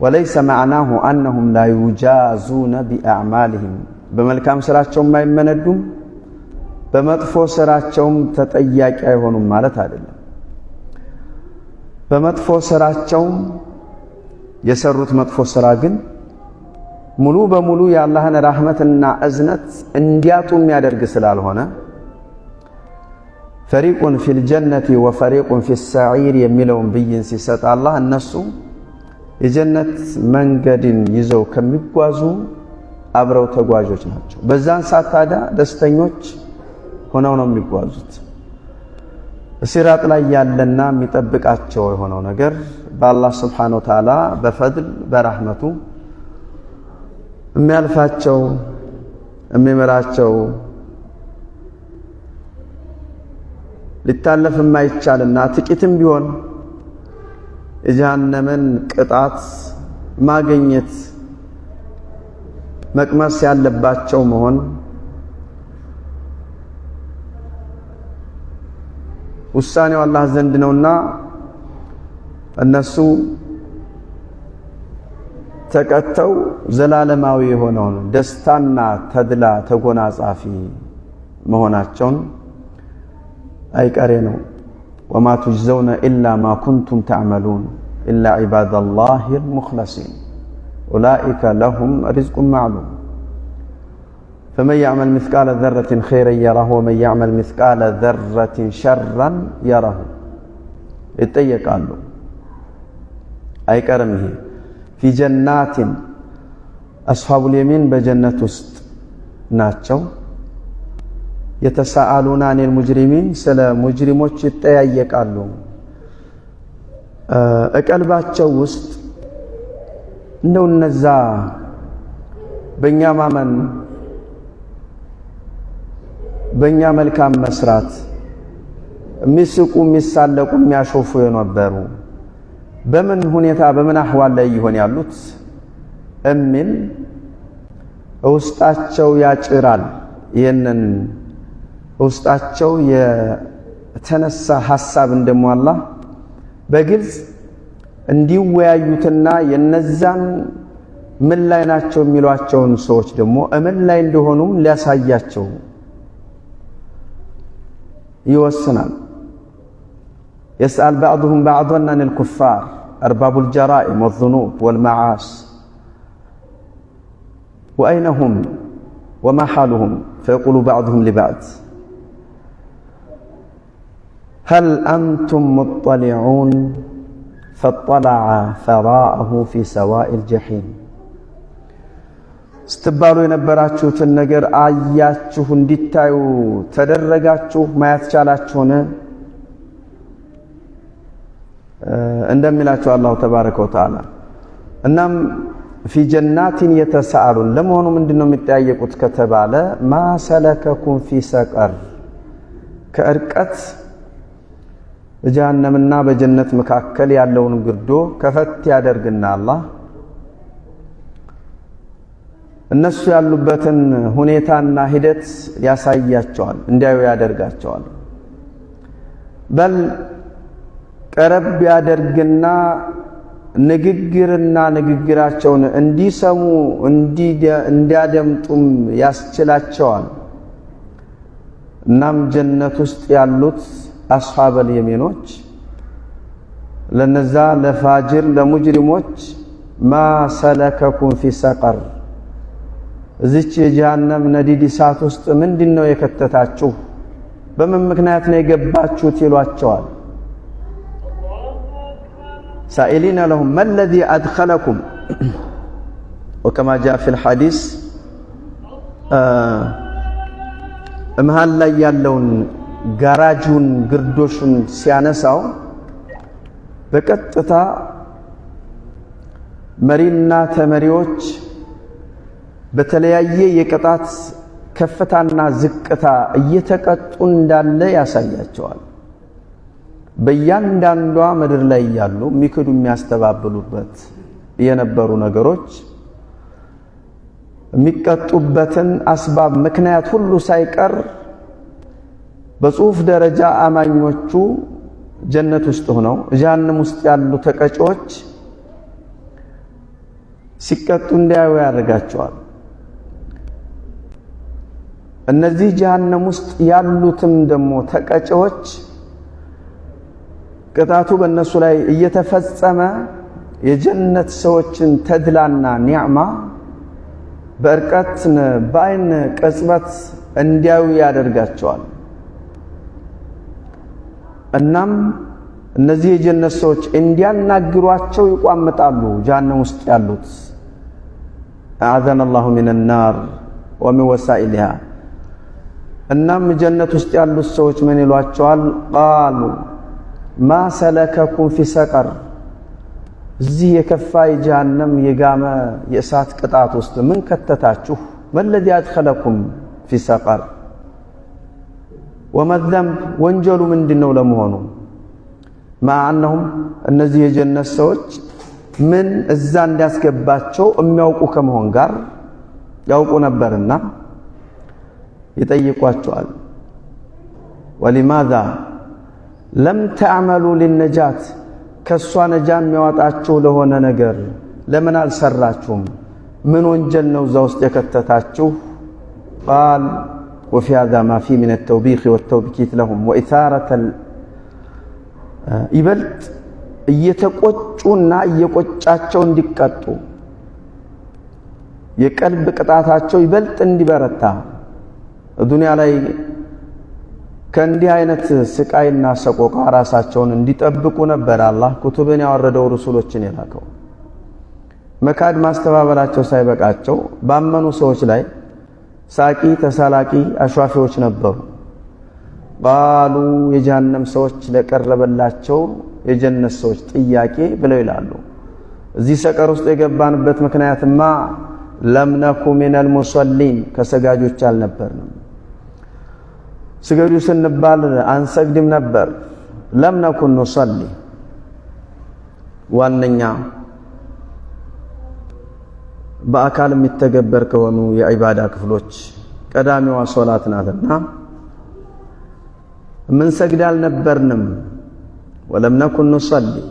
وليس معناه أنهم لا يجازون بأعمالهم በመልካም ስራቸውም አይመነዱም በመጥፎ ስራቸውም ተጠያቂ አይሆኑም ማለት አይደለም። በመጥፎ ስራቸውም የሰሩት መጥፎ ስራ ግን ሙሉ በሙሉ የአላህን ረህመትና እዝነት እንዲያጡ የሚያደርግ ስላልሆነ ፈሪቁን ፊል ጀነቲ ወፈሪቁን ፊስ ሰዒር የሚለውን ብይን ሲሰጥ አላህ እነሱ የጀነት መንገድን ይዘው ከሚጓዙ አብረው ተጓዦች ናቸው። በዛን ሰዓት ታዲያ ደስተኞች ሆነው ነው የሚጓዙት። ሲራጥ ላይ ያለና የሚጠብቃቸው የሆነው ነገር በአላህ Subhanahu Wa Ta'ala በፈድል በረህመቱ የሚያልፋቸው የሚመራቸው ሊታለፍ የማይቻልና ጥቂትም ቢሆን የጀሃነምን ቅጣት ማግኘት መቅመስ ያለባቸው መሆን ውሳኔው አላህ ዘንድ ነውና እነሱ ተቀተው ዘላለማዊ የሆነውን ደስታና ተድላ ተጎናጻፊ መሆናቸውን አይቀሬ ነው። وما تجزون إلا ما كنتم تعملون إلا عباد الله المخلصين أولئك لهم رزق معلوم فمن يعمل مثقال ذرة خيرا يره ومن يعمل مثقال ذرة شرا يره يتيقالوا أي كرمه في جنات أصحاب اليمين بجنة وسط ناتشو يتساءلون عن المجرمين سلا مجرموች ይጠያየቃሉ። እቀልባቸው ውስጥ እንደው እነዛ በእኛ ማመን በእኛ መልካም መስራት የሚስቁ የሚሳለቁ የሚያሾፉ የነበሩ በምን ሁኔታ በምን አህዋል ላይ ይሆን ያሉት እሚል ውስጣቸው ያጭራል። ይሄንን ውስጣቸው የተነሳ ሐሳብ እንደሟላ በግልጽ እንዲወያዩትና የነዛን ምን ላይ ናቸው የሚሏቸውን ሰዎች ደግሞ ምን ላይ እንደሆኑም ሊያሳያቸው ይወስናል። يسأل بعضهم بعضا عن الكفار أرباب الجرائم والذنوب والمعاصي وأين هم وما حالهم فيقول بعضهم لبعض هل أنتم مطلعون فاطلع فراءه في سواء الجحيم استبالوا የነበራችሁትን ነገር አያችሁ እንዲታዩ ተደረጋችሁ ማየት ቻላችሁን እንደሚላችሁ አላሁ ተባረከ ወተዓላ። እናም في جنات يتساءلون ለመሆኑ ምንድነው የሚጠያየቁት ከተባለ ما سلككم في سقر ከርቀት በጀሃነምና በጀነት መካከል ያለውን ግርዶ ከፈት ያደርግና አላህ እነሱ ያሉበትን ሁኔታና ሂደት ያሳያቸዋል እንዲያዩ ያደርጋቸዋል በል ቀረብ ያደርግና ንግግርና ንግግራቸውን እንዲሰሙ እንዲያደምጡም ያስችላቸዋል እናም ጀነት ውስጥ ያሉት አስሐበል የሚኖች ለነዛ ለፋጅር ለሙጅሪሞች ማ ሰለከኩም ፊ ሰቀር እዚች የጀሃነም ነዲድ እሳት ውስጥ ምንድነው የከተታችሁ በምን ምክንያት ነው የገባችሁት ይሏቸዋል سائلين لهم ما الذي أدخلكم وكما جاء في الحديث مهال لا يالون ጋራጁን ግርዶሹን ሲያነሳው በቀጥታ መሪና ተመሪዎች በተለያየ የቅጣት ከፍታና ዝቅታ እየተቀጡ እንዳለ ያሳያቸዋል በእያንዳንዷ ምድር ላይ ያሉ ሚክዱ የሚያስተባብሉበት የነበሩ ነገሮች የሚቀጡበትን አስባብ ምክንያት ሁሉ ሳይቀር በጽሁፍ ደረጃ አማኞቹ ጀነት ውስጥ ሆነው ጀሃነም ውስጥ ያሉ ተቀጮች ሲቀጡ እንዲያዩ ያደርጋቸዋል እነዚህ ጀሃነም ውስጥ ያሉትም ደግሞ ተቀጮች ቅጣቱ በእነሱ ላይ እየተፈጸመ የጀነት ሰዎችን ተድላና ኒዕማ በርቀት በአይን ቅጽበት እንዲያዩ ያደርጋቸዋል እናም እነዚህ የጀነት ሰዎች እንዲያናግሯቸው ይቋምጣሉ ጀሃነም ውስጥ ያሉት አዘነ الله من النار ومن وسائلها እናም ጀነት ውስጥ ያሉት ሰዎች ምን ይሏቸዋል قالوا ما سلككم في سقر እዚህ የከፋ የጀሃነም የጋመ የእሳት ቅጣት ውስጥ ምን ከተታችሁ ما الذي أدخلكم في سقر وما الذنب ወንጀሉ ምንድነው ለመሆኑ مع انهم እነዚህ የጀነት ሰዎች ምን እዛ እንዲያስገባቸው የሚያውቁ ከመሆን ጋር ያውቁ ነበርና ይጠይቋቸዋል ولماذا لم تعملوا للنجاة ከሷ ነጃ የሚያወጣችሁ ለሆነ ነገር ለምን አልሰራችሁም ምን ወንጀል ነው እዛ ውስጥ የከተታችሁ قال وفي هذا ما فيه من التوبيخ والتوبكيت لهم وإثارة ይበልጥ እየተቆጩና እየቆጫቸው እንዲቀጡ የቀልብ ቅጣታቸው ይበልጥ እንዲበረታ ዱንያ ላይ ከእንዲህ አይነት ስቃይና ሰቆቃ ራሳቸውን እንዲጠብቁ ነበር አላህ ኩቱብን ያወረደው ረሱሎችን የላከው መካድ ማስተባበላቸው ሳይበቃቸው ባመኑ ሰዎች ላይ ሳቂ ተሳላቂ አሽዋፊዎች ነበሩ ባሉ የጀሃነም ሰዎች ለቀረበላቸው የጀነት ሰዎች ጥያቄ ብለው ይላሉ እዚህ ሰቀር ውስጥ የገባንበት ምክንያትማ ለምነኩ ሚነል ሙሰሊን ከሰጋጆች አልነበርንም ስገዱ ስንባል አንሰግድም ነበር ለምነኩ ኑሰሊ ዋነኛ በአካል የሚተገበር ከሆኑ የዒባዳ ክፍሎች ቀዳሚዋ ሶላት ናትና ምን ሰግድ አልነበርንም ولم نكن نصلي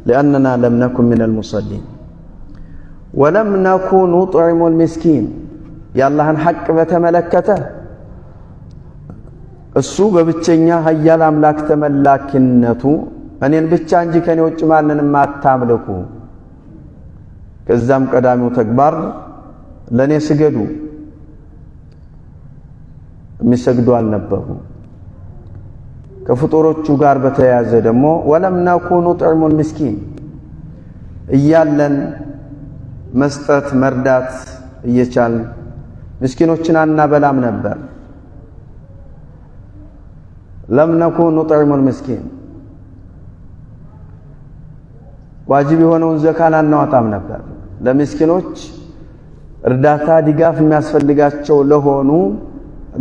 لأننا لم نكن من المصلين ولم نكن نطعم المسكين يا الله حق بتملكته እሱ በብቸኛ ኃያል አምላክ ተመላኪነቱ እኔን ብቻ እንጂ ከኔ ውጭ ማንንም አታምልኩ ከዛም ቀዳሚው ተግባር ለኔ ስገዱ የሚሰግዱ አልነበሩ ከፍጡሮቹ ጋር በተያያዘ ደግሞ ወለም ነኩኑ ጥዕሙል ምስኪን እያለን መስጠት መርዳት እየቻል ምስኪኖችን አናበላም ነበር ለም ነኩኑ ጥዕሙል ምስኪን ዋጅብ የሆነውን ዘካን አናወጣም ነበር ለምስኪኖች እርዳታ ድጋፍ የሚያስፈልጋቸው ለሆኑ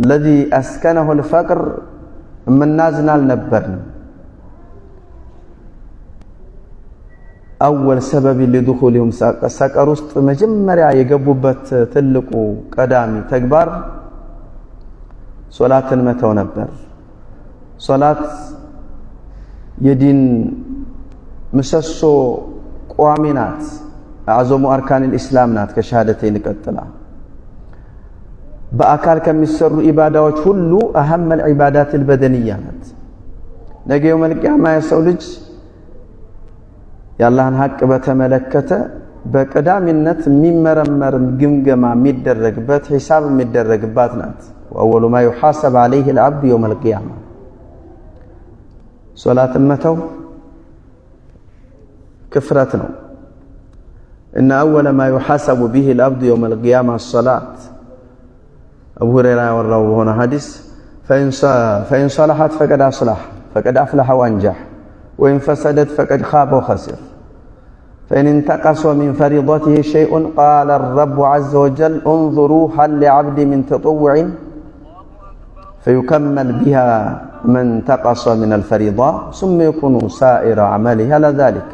الذي أسكنه الفقر منازنا النبرن أول سبب لدخولهم سكر وسط مجمريا يقبوبت تلقوا قدامي تكبر صلاة متى نبر صلاة يدين مسسو قوامينات أعظم أركان الإسلام نات كشهادتين قتلا بأكال كم يسر إبادات كله أهم العبادات البدنية نات نجي يوم القيامة يسولج يالله حق بتملكته بقداميነት የሚመረመር ግምገማ የሚደረግበት ሂሳብ የሚደረግበት ናት وأول ما يحاسب عليه العبد يوم القيامة صلاة متو كفرة ነው إن أول ما يحاسب به العبد يوم القيامة الصلاة أبو هريرة ورواه هنا حديث فإن صلحت فقد أصلح فقد أفلح وأنجح وإن فسدت فقد خاب وخسر فإن انتقص من فريضته شيء قال الرب عز وجل انظروا هل لعبد من تطوع فيكمل بها من انتقص من الفريضة ثم يكون سائر عمله على ذلك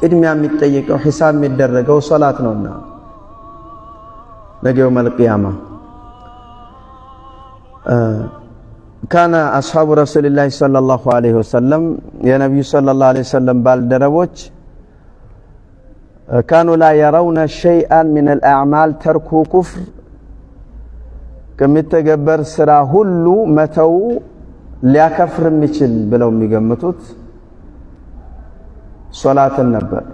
ቅድሚያ የሚጠየቀው ሂሳብ የሚደረገው ሶላት ነውና ነገ يوم القيامة كان أصحاب رسول الله صلى الله عليه وسلم يا نبي صلى الله عليه وسلم بالدربوች كانوا لا يرون شيئا من الأعمال تركوا كفر ከሚተገበር ስራ ሁሉ መተው ሊያከፍር የሚችል ብለው የሚገምቱት ሶላትን ነበር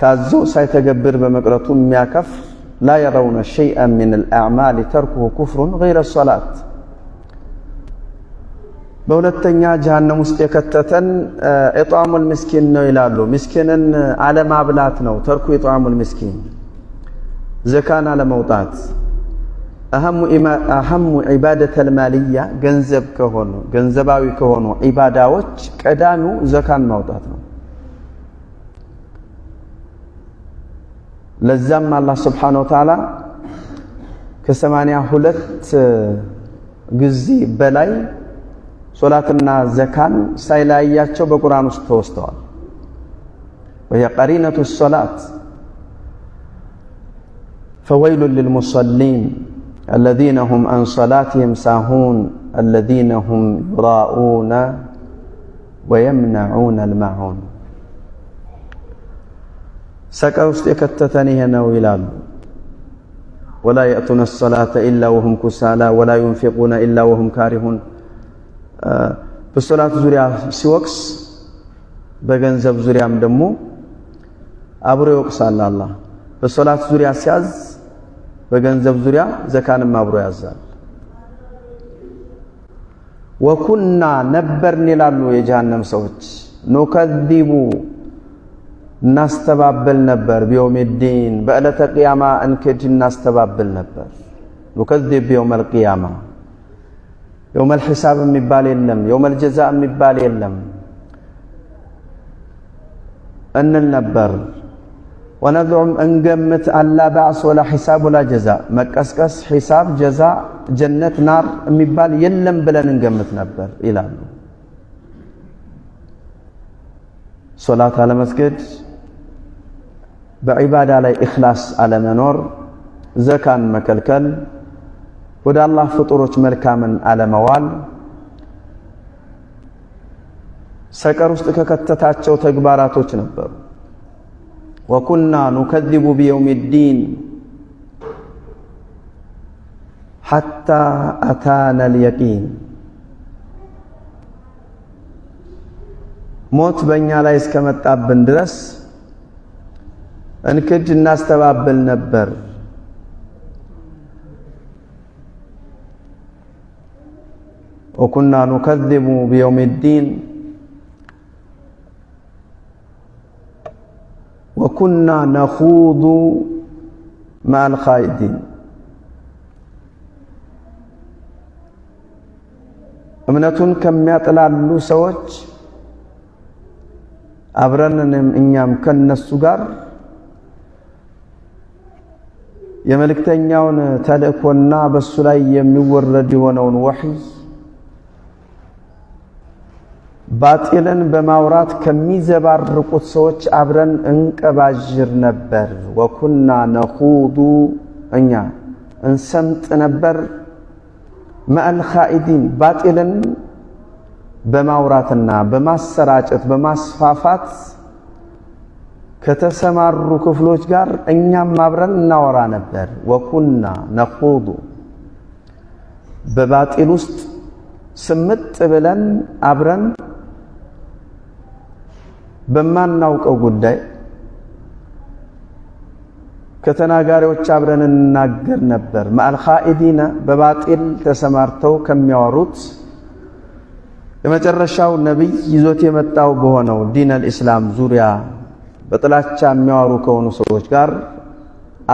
ታዞ ሳይተገብር በመቅረቱ የሚያከፍር لا يرون شيئا من الأعمال تركه كفر غير الصلاة በሁለተኛ ጀሃነም ውስጥ የከተተን ኢጣሙ المسكين ነው ይላሉ ምስኪንን አለማብላት ነው ተርኩ ኢጣሙ المسكين زكاة على موطات أهم عبادة المالية جنزب كهونو جنزباوي كهونو عباداوች ቀዳሚው زكاة موطات ነው ለዛም አላህ Subhanahu Wa Ta'ala ከ82 ጊዜ በላይ ሶላትና ዘካን ሳይለያያቸው በቁርአን ውስጥ ተወስተዋል وهي قرينة الصلاة فويل للمصلين الذين هم عن صلاتهم ساهون الذين هم يراءون ويمنعون الماعون سكر ውስጥ የከተተን ነው ይላሉ ولا يأتون الصلاة إلا وهم كسالى ولا ينفقون إلا وهم كارهون በሶላት ዙሪያ ሲወቅስ በገንዘብ ዙሪያም ደግሞ አብሮ ይወቅሳል አላህ በሶላት ዙሪያ ሲያዝ በገንዘብ ዙሪያ ዘካንም አብሮ ያዛል ወኩና ነበርን ይላሉ የጀሃነም ሰዎች ኑከዚቡ እናስተባብል ነበር ቢየውሚዲን በዕለተ ቂያማ እንክድ እናስተባብል ነበር ኑከዚብ ቢየውመል ቂያማ የውመል ሒሳብ የሚባል የለም የውመል ጀዛእ የሚባል የለም እንል ነበር ونذعم انجمت الا بعث ولا حساب ولا جزاء مقسقس حساب جزاء جنة نار የሚባል የለም ብለን እንገምት ነበር ይላሉ ሶላት አለ መስገድ በዒባዳ ላይ ኢኽላስ አለ መኖር ዘካን መከልከል ወደ አላህ ፍጡሮች መልካምን አለ መዋል ሰቀር ውስጥ ከከተታቸው ተግባራቶች ነበሩ وكنا نكذب بيوم الدين حتى أتانا اليقين موت بنيا ላይ እስከመጣብን ድረስ እንክድ እናስተባብል ነበር وكنا نكذب بيوم الدين وكنا نخوض مع الخائضين እምነቱን ከሚያጠላሉ ሰዎች አብረንም እኛም ከነሱ ጋር የመልእክተኛውን ተልእኮና በሱ ላይ የሚወረድ የሆነውን ወህይ ባጢልን በማውራት ከሚዘባርቁት ሰዎች አብረን እንቀባዥር ነበር። ወኩና ነኹዱ እኛ እንሰምጥ ነበር መአል ኻኢዲን ባጢልን በማውራትና በማሰራጨት በማስፋፋት ከተሰማሩ ክፍሎች ጋር እኛም አብረን እናወራ ነበር። ወኩና ነኹዱ በባጢል ውስጥ ስምጥ ብለን አብረን በማናውቀው ጉዳይ ከተናጋሪዎች አብረን እንናገር ነበር። መአል ኻኢዲን በባጢል ተሰማርተው ከሚያወሩት የመጨረሻው ነብይ ይዞት የመጣው በሆነው ዲን አልኢስላም ዙሪያ በጥላቻ የሚያወሩ ከሆኑ ሰዎች ጋር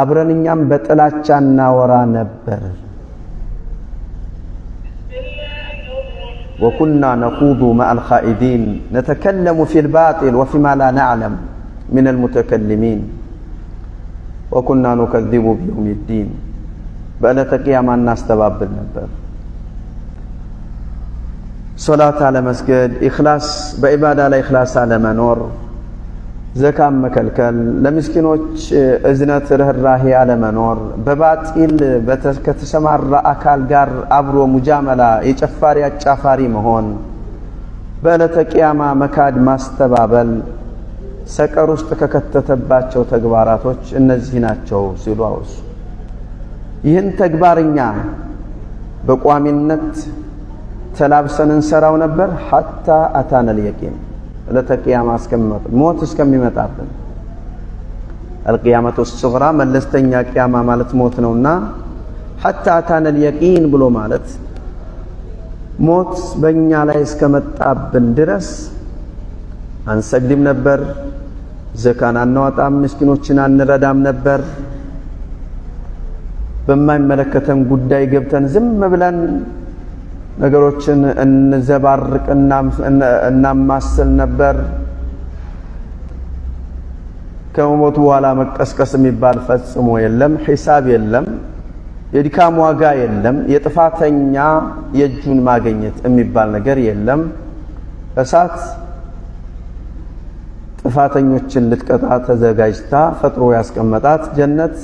አብረን እኛም በጥላቻ እናወራ ነበር። وكنا نخوض مع الخائدين نتكلم في الباطل وفيما لا نعلم من المتكلمين وكنا نكذب بيوم الدين بألة قيامة الناس تبابل نبر صلاة على مسجد إخلاص بعبادة على إخلاص على منور زكاة مكلكل لمسكينوች እዝነት ርህራሄ على منور በባጢል ከተሰማራ አካል ጋር አብሮ ሙጃመላ የጨፋሪ አጫፋሪ መሆን በዕለተ ቂያማ መካድ ማስተባበል ሰቀር ውስጥ ከከተተባቸው ተግባራቶች እነዚህ ናቸው ሲሉ አውሱ። ይህን ተግባርኛ በቋሚነት ተላብሰን እንሰራው ነበር ሐታ አታና اليقين ለተቂያማ እስከሚመጣ ሞት እስከሚመጣብን القيامة الصغرى መለስተኛ ቂያማ ማለት ሞት ነውና حتى أتانا اليقين ብሎ ማለት ሞት በእኛ ላይ እስከመጣብን ድረስ አንሰግድም ነበር፣ ዘካን አናወጣም፣ ምስኪኖችን አንረዳም ነበር። በማይመለከተን ጉዳይ ገብተን ዝም ብለን ነገሮችን እንዘባርቅና እናማስል ነበር። ከሞት በኋላ መቀስቀስ የሚባል ፈጽሞ የለም፣ ሒሳብ የለም፣ የድካም ዋጋ የለም፣ የጥፋተኛ የእጁን ማግኘት የሚባል ነገር የለም። እሳት ጥፋተኞችን ልትቀጣ ተዘጋጅታ ፈጥሮ ያስቀመጣት፣ ጀነት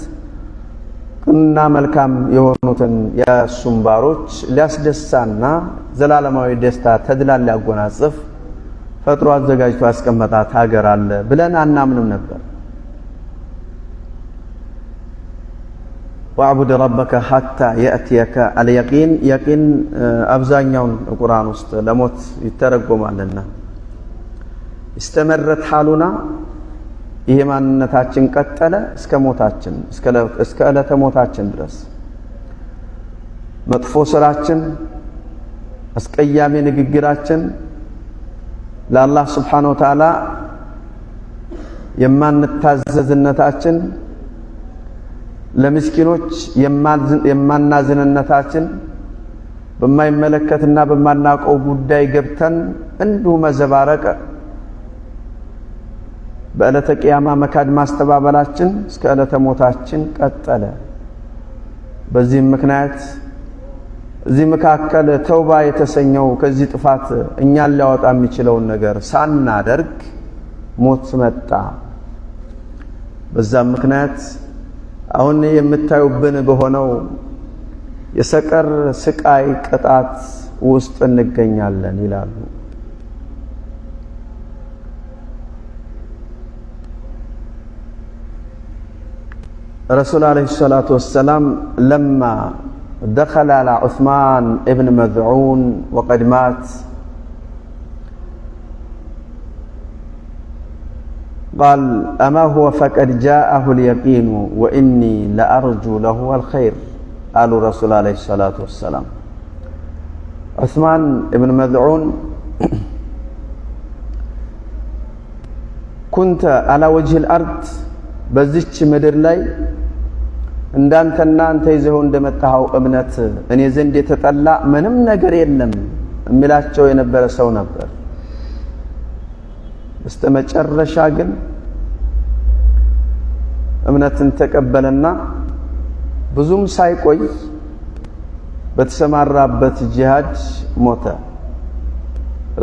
እና መልካም የሆኑትን የሱም ባሮች ሊያስደሳና ዘላለማዊ ደስታ ተድላል ሊያጎናጽፍ ፈጥሮ አዘጋጅቶ ያስቀመጣት ሀገር አለ ብለን አናምንም ነበር። ወአቡድ ረበከ ሐታ የእትየከ አልየቂን የቂን አብዛኛውን ቁርአን ውስጥ ለሞት ይተረጎማልና استمرت حالنا ይሄ ማንነታችን ቀጠለ እስከ ሞታችን እስከ ዕለተ ሞታችን ድረስ መጥፎ ስራችን አስቀያሚ ንግግራችን ለአላህ Subhanahu Wa Ta'ala የማንታዘዝነታችን ለምስኪኖች የማናዝንነታችን በማይመለከትና በማናቀው ጉዳይ ገብተን እንዲሁ መዘባረቅ በዕለተ ቂያማ መካድ ማስተባበላችን እስከ ዕለተ ሞታችን ቀጠለ። በዚህ ምክንያት እዚህ መካከል ተውባ የተሰኘው ከዚህ ጥፋት እኛን ሊያወጣ የሚችለውን ነገር ሳናደርግ ሞት መጣ። በዛ ምክንያት አሁን የምታዩብን በሆነው የሰቀር ስቃይ ቅጣት ውስጥ እንገኛለን ይላሉ። رسول عليه الصلاة والسلام لما دخل على عثمان ابن مذعون وقد مات قال أما هو فقد جاءه اليقين وإني لأرجو له الخير قالوا رسول عليه الصلاة والسلام عثمان ابن مذعون كنت على وجه الأرض በዚች ምድር ላይ እንዳንተና አንተ ይዘው እንደመጣው እምነት እኔ ዘንድ የተጠላ ምንም ነገር የለም እሚላቸው የነበረ ሰው ነበር። በስተመጨረሻ ግን እምነትን ተቀበለና ብዙም ሳይቆይ በተሰማራበት ጂሃድ ሞተ።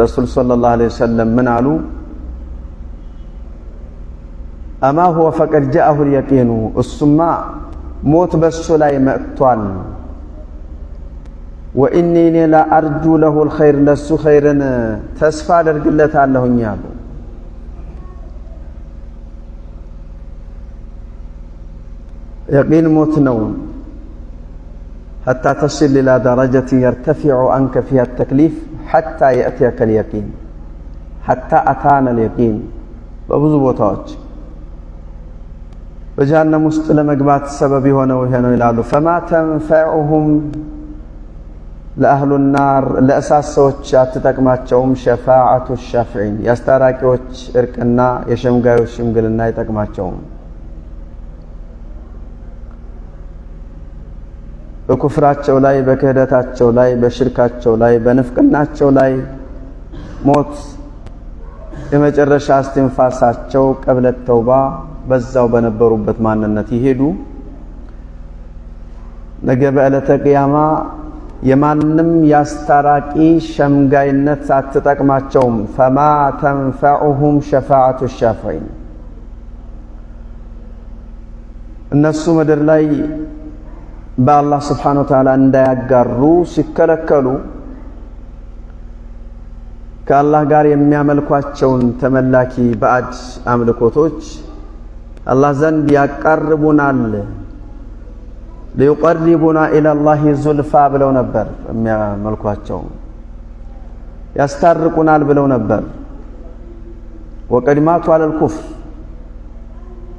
ረሱል ሰለላሁ ዐለይሂ ወሰለም ምን አሉ? አማ ሁወ ፈቀድ ጃአሁ اليقين እሱማ ሞት በሱ ላይ መጥቷል። ወኢኒ ላ አርጁ ለሁ الخير ለሱ ኸይርን ተስፋ አደርግለታለሁኝ አሉ። يقين موت ነው حتى تصل إلى درجة يرتفع عنك فيها التكليف حتى يأتيك اليقين حتى أتانا اليقين በብዙ ቦታዎች በጀሃነም ውስጥ ለመግባት ሰበብ የሆነው ይሄ ነው ይላሉ። فما تنفعهم ለአህሉ النار ለእሳት ሰዎች አትጠቅማቸውም ሸፋዓቱ الشافعين የአስታራቂዎች እርቅና የሸምጋዮች ሽምግልና አይጠቅማቸውም። በኩፍራቸው ላይ በክህደታቸው ላይ በሽርካቸው ላይ በንፍቅናቸው ላይ ሞት የመጨረሻ እስትንፋሳቸው ቀብለት ተውባ በዛው በነበሩበት ማንነት ይሄዱ ነገ በዕለተ ቂያማ የማንም ያስታራቂ ሸምጋይነት አትጠቅማቸውም። فما تنفعهم شفاعة الشافعين እነሱ ምድር ላይ በአላህ ስብሓነሁ ወተዓላ እንዳያጋሩ ሲከለከሉ ከአላህ ጋር የሚያመልኳቸውን ተመላኪ ባዕድ አምልኮቶች አላህ ዘንድ ያቃርቡናል ሊዩቀርቡና ኢለላሂ ዙልፋ ብለው ነበር። የሚያመልኳቸው ያስታርቁናል ብለው ነበር። ወቀድ ማቱ ዐለል ኩፍር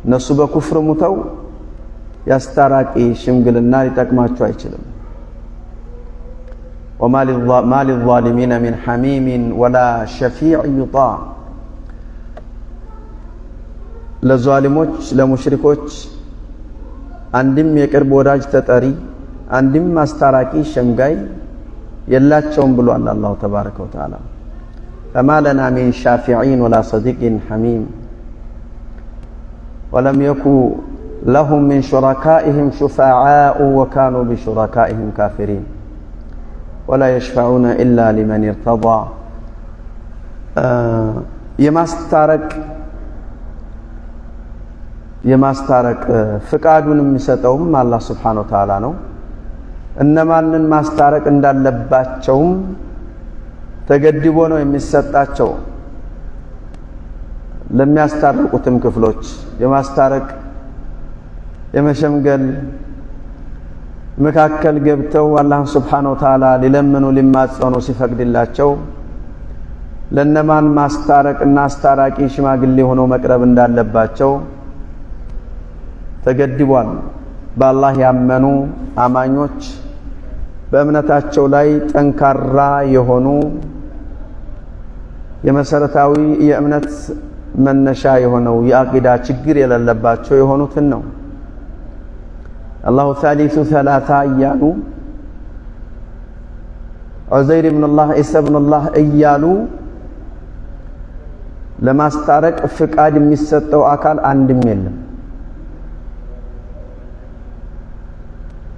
እነሱ በኩፍር ሙተው ያስታራቂ ሽምግልና ሊጠቅማቸው አይችልም። وما للظالمين من حميم ولا شفيع يطاع ለዛሊሞች ለሙሽሪኮች አንድም የቅርብ ወዳጅ ተጠሪ አንድም አስታራቂ ሸምጋይ የላቸውም ብሏል አላሁ ተባረከ ወተዓላ። فما لنا من شافعين ولا صديق حميم ولم يكن لهم من شركائهم شفعاء وكانوا بشركائهم كافرين ولا يشفعون إلا لمن ارتضى የማስታረቅ ፍቃዱን የሚሰጠውም አላህ Subhanahu Wa Ta'ala ነው። እነማንን ማስታረቅ እንዳለባቸውም ተገድቦ ነው የሚሰጣቸው። ለሚያስታርቁትም ክፍሎች የማስታረቅ የመሸምገል መካከል ገብተው አላህ Subhanahu Wa Ta'ala ሊለምኑ ሊማጸኑ ሲፈቅድላቸው ለነማን ማስታረቅና አስታራቂ ሽማግሌ ሆነው መቅረብ እንዳለባቸው ተገድቧል። በአላህ ያመኑ አማኞች በእምነታቸው ላይ ጠንካራ የሆኑ የመሰረታዊ የእምነት መነሻ የሆነው የአቂዳ ችግር የሌለባቸው የሆኑትን ነው። አላሁ ثالث ثلاثة እያሉ ዑዘይር ኢብኑ አላህ ኢሳ ኢብኑ አላህ እያሉ ለማስታረቅ ፍቃድ የሚሰጠው አካል አንድም የለም።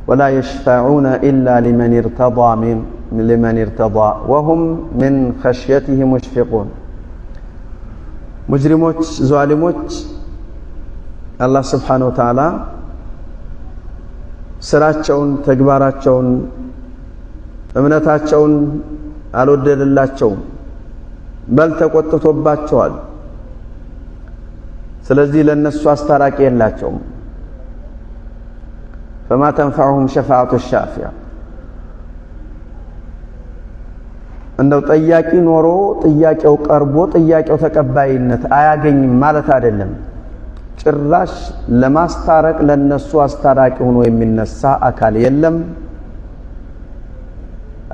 ولا يشفعون إلا لمن ارتضى وهم من خشيته مشفقون مجرموች ዛሊሞች አላህ Subhanahu Wa Ta'ala ስራቸውን ተግባራቸውን እምነታቸውን አልወደደላቸውም በል ተቆጥቶባቸዋል። ስለዚህ ለነሱ አስታራቂ የላቸውም። فما تنفعهم شفاعة الشافع እንደው ጥያቄ ኖሮ ጥያቄው ቀርቦ ጥያቄው ተቀባይነት አያገኝም ማለት አይደለም። ጭራሽ ለማስታረቅ ለነሱ አስታራቂ ሆኖ የሚነሳ አካል የለም፣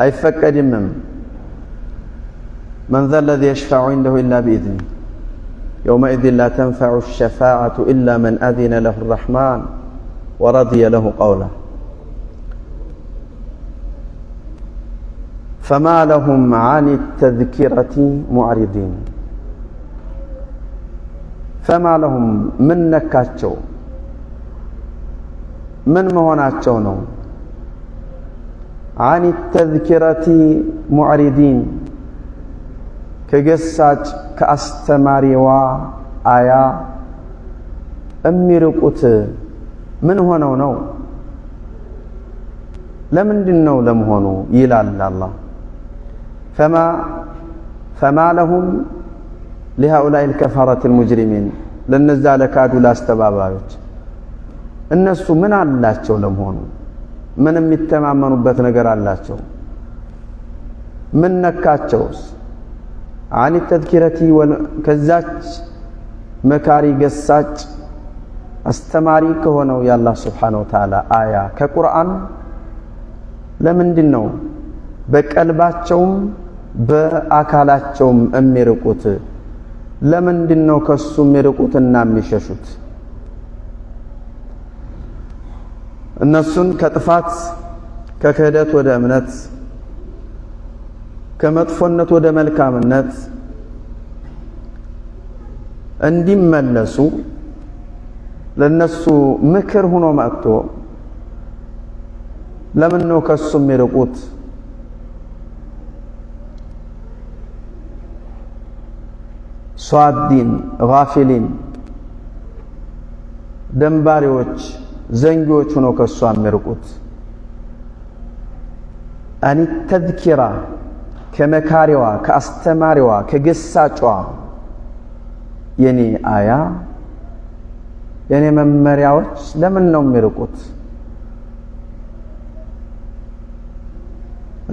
አይፈቀድም። من ذا الذي يشفع عنده إلا بإذنه يومئذ لا تنفع الشفاعة إلا من أذن له الرحمن ورضي له قوله فما لهم عن التذكرة معرضين فما لهم من نكاتشو من مهوناتشو نو عن التذكرة معرضين كجساج كأستماريوا آيا أميرقوت من هونو نو لمن دنو لم هونو يلال الله فما لهم لهؤلاء الكفرة المجرمين لن نزال كادوا لا استبابايوች እነሱ ምን አላቸው ለመሆኑ ምንም የሚተማመኑበት ነገር አላቸው ምን ነካቸውስ عن التذكرة ከዛች መካሪ ገሳጭ አስተማሪ ከሆነው ያላህ Subhanahu Wa Ta'ala አያ ከቁርአን ለምንድነው በቀልባቸውም በአካላቸውም የሚርቁት ለምንድነው ከሱ የሚርቁትና የሚሸሹት እነሱን ከጥፋት ከክህደት ወደ እምነት ከመጥፎነት ወደ መልካምነት እንዲመለሱ ለነሱ ምክር ሆኖ መጥቶ ለምን ነው ከሱ የሚርቁት ሷዲን ጋፊሊን ደንባሪዎች ዘንጊዎች ሆነው ከሱ የሚርቁት አኒ ተዝኪራ ከመካሪዋ ከአስተማሪዋ ከገሳጯ የኔ አያ የኔ መመሪያዎች ለምን ነው የሚርቁት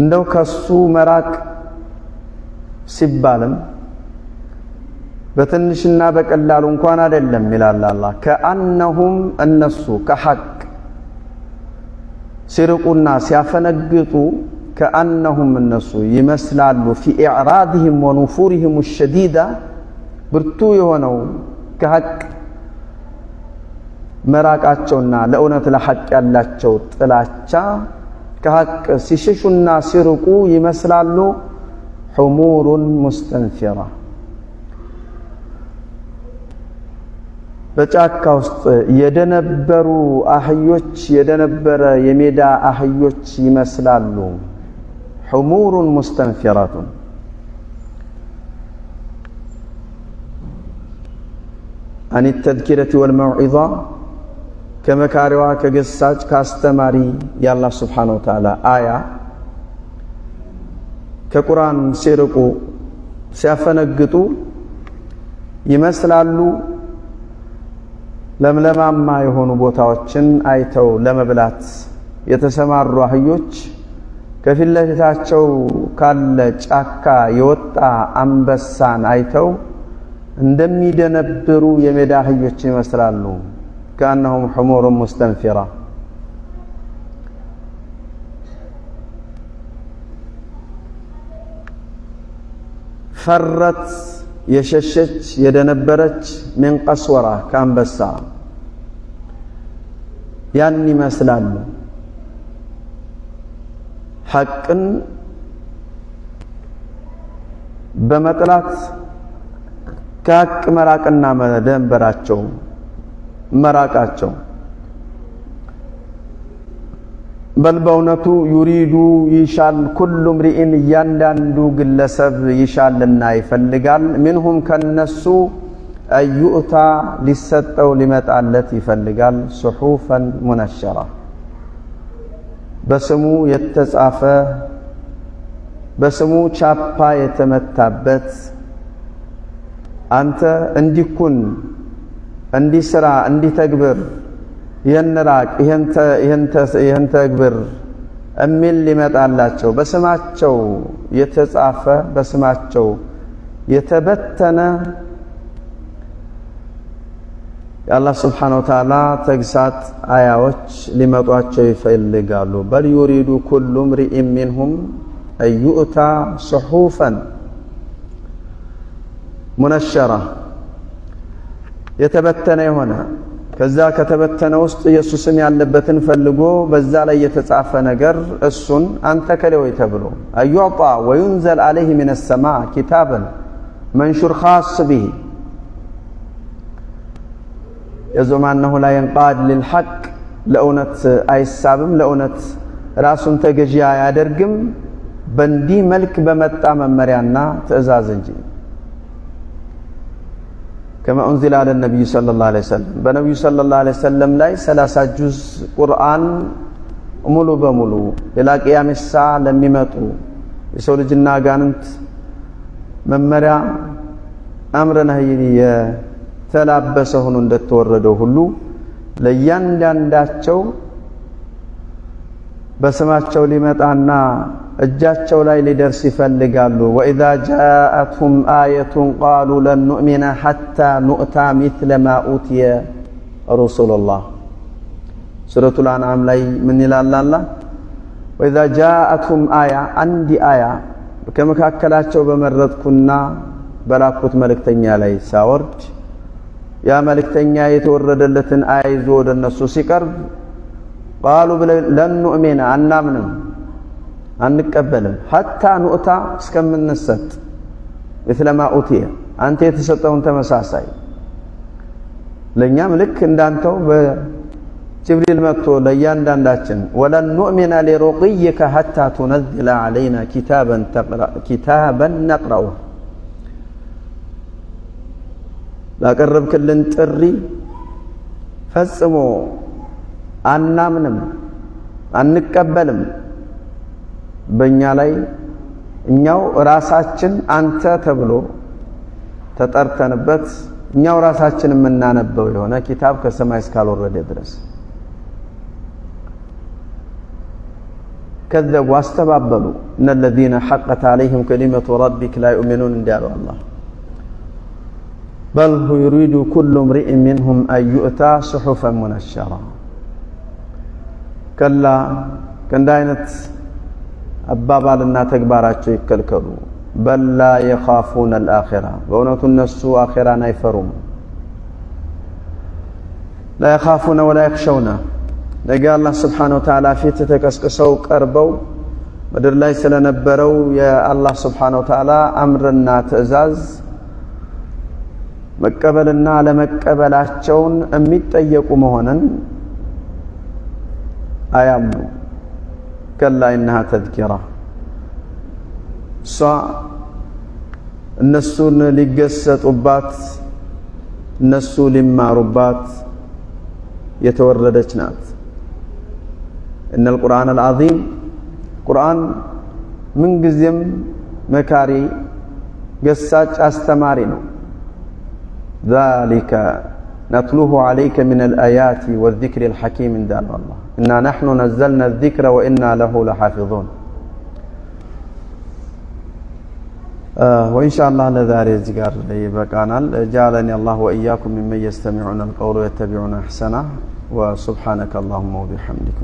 እንደው ከሱ መራቅ ሲባልም በትንሽና በቀላሉ እንኳን አይደለም ይላል አላህ ከአንሁም እነሱ ከሐቅ ሲርቁና ሲያፈነግጡ ከአንሁም እነሱ ይመስላሉ في اعراضهم ونفورهم الشديدة ብርቱ የሆነው ከሐቅ መራቃቸውና ለእውነት ለሐቅ ያላቸው ጥላቻ ከሐቅ ሲሸሹና ሲርቁ ይመስላሉ حمور مستنفرة በጫካ ውስጥ የደነበሩ አህዮች የደነበረ የሜዳ አህዮች ይመስላሉ حمور مستنفرة عن التذكرة والموعظة كمكاروا كقصاج كاستماري يا الله سبحانه وتعالى آية كقرآن سيرقوا سيفنقطوا يመስላሉ ለምለማማ የሆኑ ቦታዎችን አይተው ለመብላት የተሰማሩ አህዮች ከፊት ለፊታቸው ካለ ጫካ የወጣ አንበሳን አይተው እንደሚደነብሩ የሜዳ አህዮች ይመስላሉ كأنهم حمور مستنفرة فرت የሸሸች የደነበረች من قسورة ከአንበሳ ያን ይመስላሉ ሐቅን በመጥላት ከሐቅ መራቅና መደንበራቸው መራቃቸው በልበውነቱ ዩሪዱ ይሻል ኩሉ ምሪኢን ያንዳንዱ ግለሰብ ይሻልና ይፈልጋል منهم ከነሱ አዩታ ሊሰጠው ሊመጣለት ይፈልጋል صحفا منشرة በስሙ የተጻፈ በስሙ ቻፓ የተመታበት አንተ እንዲኩን እንዲስራ እንዲተግብር የነራቅ ይሄን ተግብር እሚል ሊመጣላቸው በስማቸው የተጻፈ በስማቸው የተበተነ የአላህ Subhanahu Wa Ta'ala ተግሳጽ አያዎች ሊመጧቸው ይፈልጋሉ በል يريد كل امرئ منهم أن يؤتى صحفا منشرة የተበተነ የሆነ ከዛ ከተበተነ ውስጥ ኢየሱስም ያለበትን ፈልጎ በዛ ላይ የተጻፈ ነገር እሱን አንተ ከለወይ ተብሎ አዩጣ وينزل عليه من السماء كتابا منشور خاص به يزعم أنه لا ينقاد للحق لأونت أيسابم لأونت راسون تجيا يادرجم بندي ملك بمتى ممريانا تأزازنجي كما أنزل على النبي صلى الله عليه وسلم بنبي صلى الله عليه وسلم لا 30 جزء قرآن ሙሉ በሙሉ ኢላ ቂያም الساعة ለሚመጡ የሰው ልጅና ጋንንት መመሪያ አምረ ነህይ የተላበሰ ሆኖ እንደተወረደው ሁሉ ለያንዳንዳቸው በስማቸው ሊመጣና እጃቸው ላይ ሊደርስ ይፈልጋሉ وإذا جاءتهم آية قالوا لن نؤمن حتى نؤتى مثل ما أوتي رسول الله سورة الأنعام لاي من الله وإذا جاءتهم آية عندي آية كما كاكلاቸው በመረጥኩና በላኩት መልእክተኛ ላይ ሳወርድ ያ መልእክተኛ የተወረደለትን አያ ይዞ ወደ እነሱ ሲቀርብ قالوا لن نؤمن አናምንም አንቀበልም حتى نؤتى እስከምንሰጥ مثل ما أوتي አንተ የተሰጠውን ተመሳሳይ ለኛም ልክ እንዳንተው جبريل مكتو ليان دانداتشن ولن نؤمن لرقيك حتى تنزل علينا كتابا نقرأه لا قرب كلن تري فسمو አናምንም አንቀበልም በእኛ ላይ እኛው ራሳችን አንተ ተብሎ ተጠርተንበት እኛው ራሳችን የምናነበው የሆነ ኪታብ ከሰማይ እስካልወረደ ድረስ كذبوا واستبابلوا إن الذين حقت عليهم كلمة ربك لا يؤمنون اندالوا الله بل هو يريد كل امرئ منهم أن يؤتى صحفا منشرة كلا كان داينت أبابا لنا تكباراتشو يكالكلوا بل لا يخافون الآخرة بونة النسو آخرة نايفرون لا يخافون ولا يخشون لقى الله سبحانه وتعالى في تتكسكسو قربو مدر ላይ ስለነበረው የአላህ Subhanahu Wa Ta'ala አምርና ትእዛዝ መቀበልና ለመቀበላቸውን የሚጠየቁ መሆንን አያምኑ ከላ انها تذكرة እነሱን ሊገሰጡባት እነሱ ሊማሩባት የተወረደች ናት إن القرآن العظيم قرآن من جزم مكاري قساج أستمارينو ذلك نتلوه عليك من الآيات والذكر الحكيم إن دان الله إنا نحن نزلنا الذكر وإنا له لحافظون وإن شاء الله لذاري الزقار بقانا جعلني الله وإياكم ممن يستمعون القول ويتبعون أحسنه وسبحانك اللهم وبحمدك